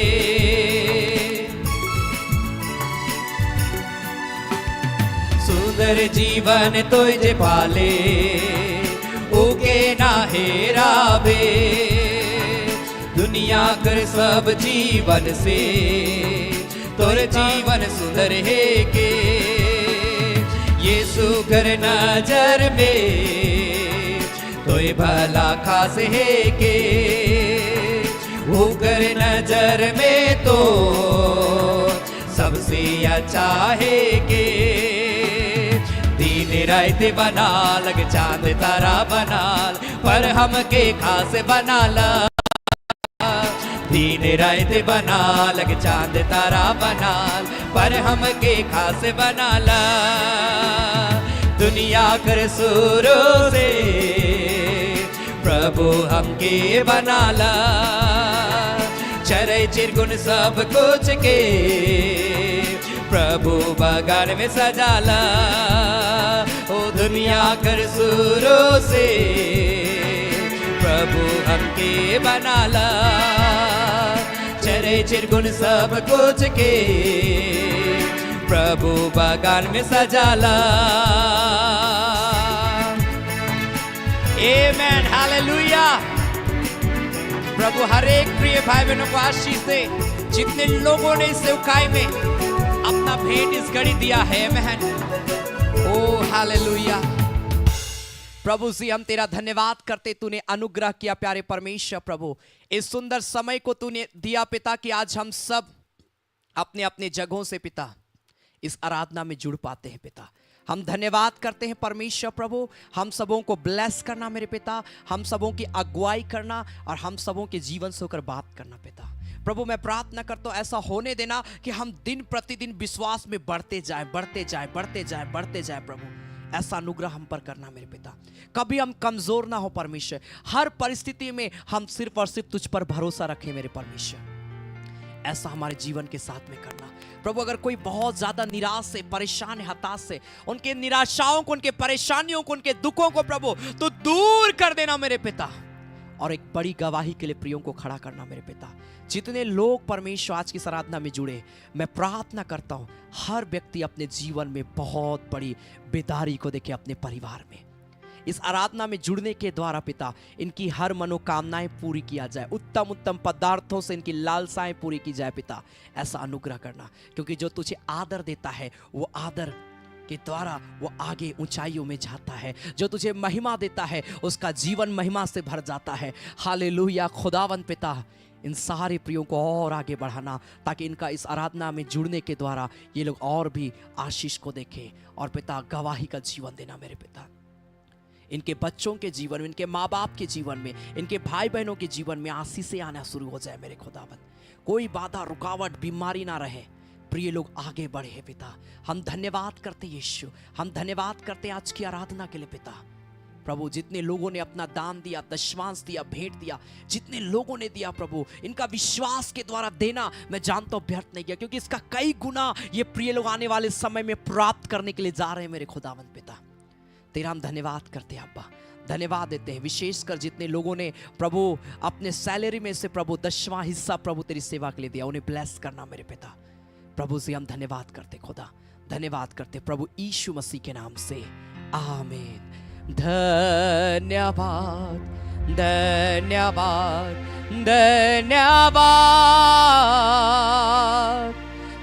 सुंदर जीवन तो जे पाले ओके ना हेरावे दुनिया कर सब जीवन से तुर जीवन सुधर है के यीशु कर नजर में तोय भला खास है के वो कर नजर में तो सबसे अच्छा है के दिन रात बना लग चांद तारा बनाल पर हमके खास बनाला दिन रात बना लग चांद तारा बनाल पर हमके खास बनाला दुनिया कर शुरू से प्रभु हमके बनाला चरे चिरगुन सब कुछ के प्रभु बागान में सजाला ओ दुनिया कर शुरू से प्रभु हमके बनाला चरे चिरगुन सब कुछ के प्रभु बागान में सजाला आमेन हालेलुया प्रभु हर एक प्रिय भाई बहनों को आशीष दे जितने लोगों ने इस सेवकाई में अपना भेंट इस घड़ी दिया है आमेन ओ हालेलुया प्रभु जी हम तेरा धन्यवाद करते, तूने अनुग्रह किया प्यारे परमेश्वर प्रभु, इस सुंदर समय को तूने दिया पिता कि आज हम सब अपने अपने जगहों से पिता इस आराधना में जुड़ पाते हैं पिता। हम धन्यवाद करते हैं परमेश्वर प्रभु, हम सबों को ब्लेस करना मेरे पिता, हम सबों की अगुवाई करना और हम सबों के जीवन से होकर बात करना पिता। प्रभु मैं प्रार्थना करता हूँ ऐसा होने देना कि हम दिन प्रतिदिन विश्वास में बढ़ते जाएं, बढ़ते जाएं, बढ़ते जाएं, बढ़ते जाएं प्रभु, ऐसा अनुग्रह हम पर करना मेरे पिता। कभी हम कमजोर ना हो परमेश्वर, हर परिस्थिति में हम सिर्फ और सिर्फ तुझ पर भरोसा रखें मेरे परमेश्वर, ऐसा हमारे जीवन के साथ में करना प्रभु। अगर कोई बहुत ज्यादा निराश है, परेशान है, हताश है, उनके निराशाओं को, उनके परेशानियों को, उनके दुखों को प्रभु तो दूर कर देना मेरे पिता, और एक बड़ी गवाही के लिए प्रियों को खड़ा करना मेरे पिता। जितने लोग परमेश्वर आज की आराधना में जुड़े, मैं प्रार्थना करता हूं हर व्यक्ति अपने जीवन में बहुत बड़ी बेदारी को देखे, अपने परिवार में इस आराधना में जुड़ने के द्वारा पिता इनकी हर मनोकामनाएं पूरी किया जाए, उत्तम उत्तम पदार्थों से इनकी लालसाएं पूरी की जाए पिता, ऐसा अनुग्रह करना। क्योंकि जो तुझे आदर देता है वो आदर के द्वारा वो आगे ऊंचाइयों में जाता है, जो तुझे महिमा देता है उसका जीवन महिमा से भर जाता है। हालेलुया खुदावन पिता, इन सारे प्रियों को और आगे बढ़ाना ताकि इनका इस आराधना में जुड़ने के द्वारा ये लोग और भी आशीष को देखें, और पिता गवाही का जीवन देना मेरे पिता। इनके बच्चों के जीवन में, इनके माँ बाप के जीवन में, इनके भाई बहनों के जीवन में आशीषें आना शुरू हो जाए मेरे खुदावन। कोई बाधा रुकावट बीमारी ना रहे, प्रिय लोग आगे बढ़े हैं पिता। हम धन्यवाद करते यीशु, हम धन्यवाद करते आज की आराधना के लिए पिता। प्रभु जितने लोगों ने अपना दान दिया, दशमांश दिया, भेंट दिया, जितने लोगों ने दिया प्रभु, इनका विश्वास के द्वारा देना मैं जानता हूं व्यर्थ नहीं गया, क्योंकि इसका कई गुना ये प्रिय लोग आने वाले समय में प्राप्त करने के लिए जा रहे हैं मेरे खुदावन पिता। तेरा हम धन्यवाद करते हैं अब्बा, धन्यवाद देते हैं विशेषकर जितने लोगों ने प्रभु अपने सैलरी में से प्रभु 10वां हिस्सा प्रभु तेरी सेवा के लिए दिया, उन्हें ब्लेस करना मेरे पिता। प्रभु से हम धन्यवाद करते खुदा, धन्यवाद करते प्रभु यीशु मसीह के नाम से, आमीन। धन्यवाद धन्यवाद धन्यवाद,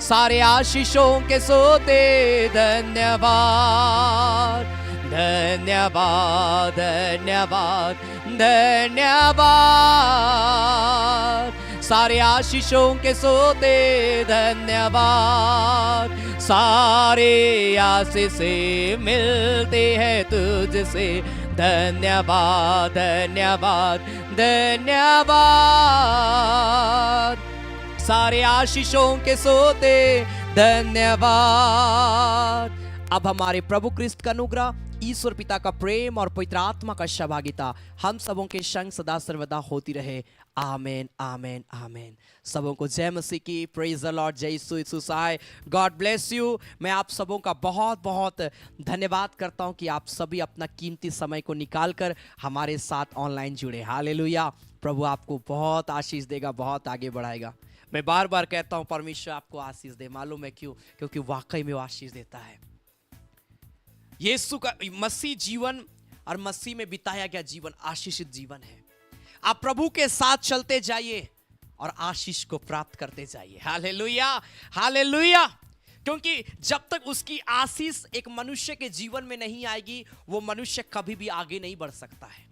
सारे आशीषों के सोते धन्यवाद धन्यवाद धन्यवाद धन्यवाद, सारे आशीषों के सोते धन्यवाद, सारे आशीषें मिलते हैं तुझसे धन्यवाद धन्यवाद धन्यवाद, सारे आशीषों के सोते धन्यवाद। अब हमारे प्रभु क्रिस्त का अनुग्रह, ईश्वर पिता का प्रेम और पवित्र आत्मा का सहभागिता हम सबों के संग सदा सर्वदा होती रहे, आमेन आमेन आमेन। सबों को जय मसीह की, प्रेज द लॉर्ड, जय यीशु यीशुसाय, गॉड ब्लेस यू। मैं आप सबों का बहुत बहुत धन्यवाद करता हूं कि आप सभी अपना कीमती समय को निकालकर हमारे साथ ऑनलाइन जुड़े। हालेलुया, प्रभु आपको बहुत आशीष देगा, बहुत आगे बढ़ाएगा। मैं बार बार कहता हूं परमेश्वर आपको आशीष दे, मालूम है क्यों? क्योंकि वाकई में वो आशीष देता है। यीशु का मसीह जीवन और मसीह में बिताया गया जीवन आशीषित जीवन है। आप प्रभु के साथ चलते जाइए और आशीष को प्राप्त करते जाइए। हालेलुया हालेलुया, क्योंकि जब तक उसकी आशीष एक मनुष्य के जीवन में नहीं आएगी, वो मनुष्य कभी भी आगे नहीं बढ़ सकता है।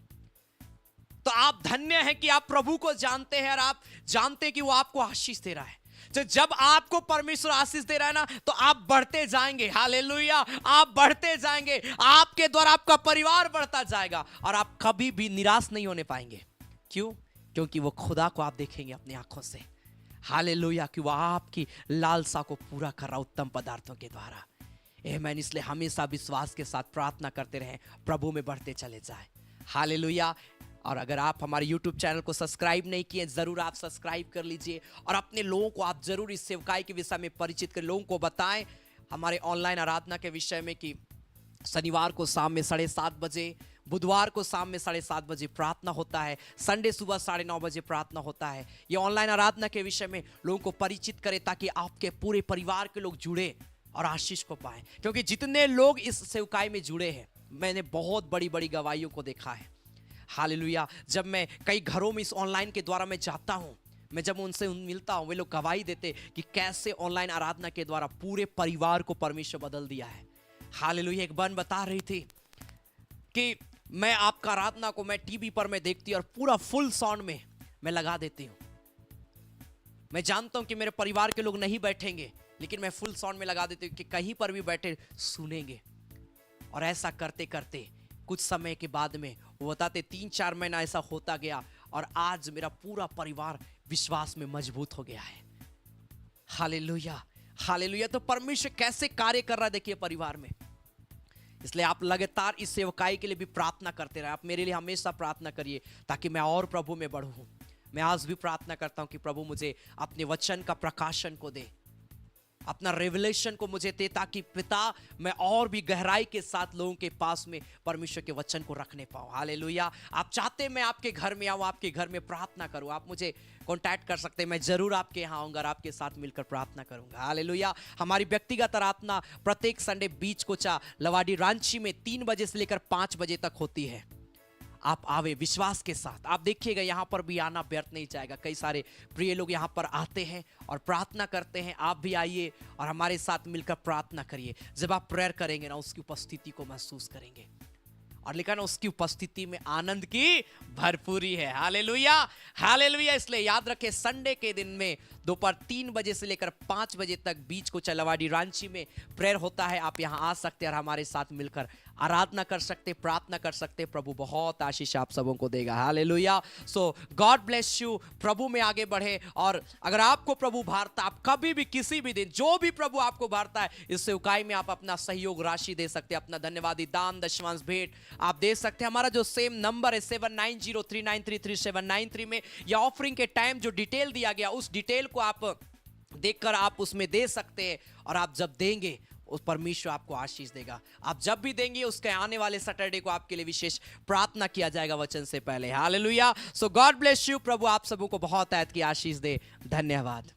तो आप धन्य हैं कि आप प्रभु को जानते हैं और आप जानते हैं कि वो आपको आशीष दे रहा है। तो जब आपको परमेश्वर आशीष दे रहा है ना, तो आप बढ़ते जाएंगे। हालेलुया, आप बढ़ते जाएंगे, आपके द्वारा आपका परिवार बढ़ता जाएगा और आप कभी भी निराश नहीं होने पाएंगे। क्यों? क्योंकि वो खुदा को आप देखेंगे अपनी आंखों से। हालेलुया, कि वो आपकी लालसा को पूरा कर रहा उत्तम पदार्थों के द्वारा। आमीन। इसलिए हमेशा विश्वास के साथ प्रार्थना करते रहें, प्रभु में बढ़ते चले जाए। हालेलुया। और अगर आप हमारे YouTube चैनल को सब्सक्राइब नहीं किए, ज़रूर आप सब्सक्राइब कर लीजिए और अपने लोगों को आप ज़रूर इस सेवकाई के विषय में परिचित कर, लोगों को बताएं हमारे ऑनलाइन आराधना के विषय में कि शनिवार को शाम में 7:30 बजे, बुधवार को शाम में 7:30 बजे प्रार्थना होता है, संडे सुबह 9:30 बजे प्रार्थना होता है। ये ऑनलाइन आराधना के विषय में लोगों को परिचित करें ताकि आपके पूरे परिवार के लोग जुड़े और आशीष को पाएं। क्योंकि जितने लोग इस सेवकाई में जुड़े हैं, मैंने बहुत बड़ी बड़ी गवाहियों को देखा है। हालेलुया। जब मैं कई घरों में इस ऑनलाइन के द्वारा मैं जाता हूँ, मैं जब उनसे मिलता हूँ, वे लोग गवाही देते कि कैसे ऑनलाइन आराधना के द्वारा पूरे परिवार को परमेश्वर बदल दिया है। हालेलुया। एक बहन बता रही थी कि मैं आपका आराधना को मैं टीवी पर मैं देखती हूँ और पूरा फुल साउंड में मैं लगा देती हूँ। मैं जानता हूँ कि मेरे परिवार के लोग नहीं बैठेंगे, लेकिन मैं फुल साउंड में लगा देती हूँ कि कहीं पर भी बैठे सुनेंगे। और ऐसा करते करते कुछ समय के बाद में वो बताते 3-4 महीना ऐसा होता गया और आज मेरा पूरा परिवार विश्वास में मजबूत हो गया है। Hallelujah, hallelujah. तो परमेश्वर कैसे कार्य कर रहा है देखिए परिवार में। इसलिए आप लगातार इस सेवकाई के लिए भी प्रार्थना करते रहे। आप मेरे लिए हमेशा प्रार्थना करिए ताकि मैं और प्रभु में बढ़ूं। मैं आज भी प्रार्थना करता हूं कि प्रभु मुझे अपने वचन का प्रकाशन को दे, अपना रेवलेशन को मुझे दे, ताकि पिता मैं और भी गहराई के साथ लोगों के पास में परमेश्वर के वचन को रखने पाऊं। हालेलुया। आप चाहते मैं आपके घर में आऊं, आपके घर में प्रार्थना करूं, आप मुझे कांटेक्ट कर सकते हैं। मैं जरूर आपके यहाँ आऊंगा और आपके साथ मिलकर प्रार्थना करूंगा। हालेलुया। हमारी व्यक्तिगत आराधना प्रत्येक संडे बीच कोचा लवाडी रांची में 3 बजे से लेकर 5 बजे तक होती है। आप आवे विश्वास के साथ। आप देखिएगा यहाँ पर भी आना व्यर्थ नहीं जाएगा। कई सारे प्रिय लोग यहाँ पर आते हैं और प्रार्थना करते हैं। आप भी आइए और हमारे साथ मिलकर प्रार्थना करिए। जब आप प्रेयर करेंगे ना, उसकी उपस्थिति को महसूस करेंगे और लिखा ना, उसकी उपस्थिति में आनंद की भरपूरी है। Hallelujah, hallelujah. इसलिए याद रखें, संडे के दिन में दोपहर 3 बजे से लेकर 5 बजे तक बीच को चलवाड़ी रांची में प्रेयर होता है। आप यहाँ आ सकते हैं और हमारे साथ मिलकर आराधना कर सकते, प्रार्थना कर सकते। प्रभु बहुत आशीष आप सबों को देगा। Hallelujah. So God bless you. प्रभु में आगे बढ़े। और अगर आपको प्रभु भारता, आप कभी भी किसी भी दिन जो भी प्रभु आपको भारता है, इस सेवकाई में आप अपना सहयोग राशि दे सकते हैं, अपना धन्यवादी दान दशमांश भेंट आप दे सकते हैं। हमारा जो सेम नंबर है 7903933793 में, या ऑफरिंग के टाइम जो डिटेल दिया गया, उस डिटेल को आप देखकर आप उसमें दे सकते हैं। और आप जब देंगे उस परमेश्वर आपको आशीष देगा। आप जब भी देंगे, उसके आने वाले सैटरडे को आपके लिए विशेष प्रार्थना किया जाएगा वचन से पहले। Hallelujah. So God bless you. प्रभु आप सबों को बहुत ऐत की आशीष दे। धन्यवाद।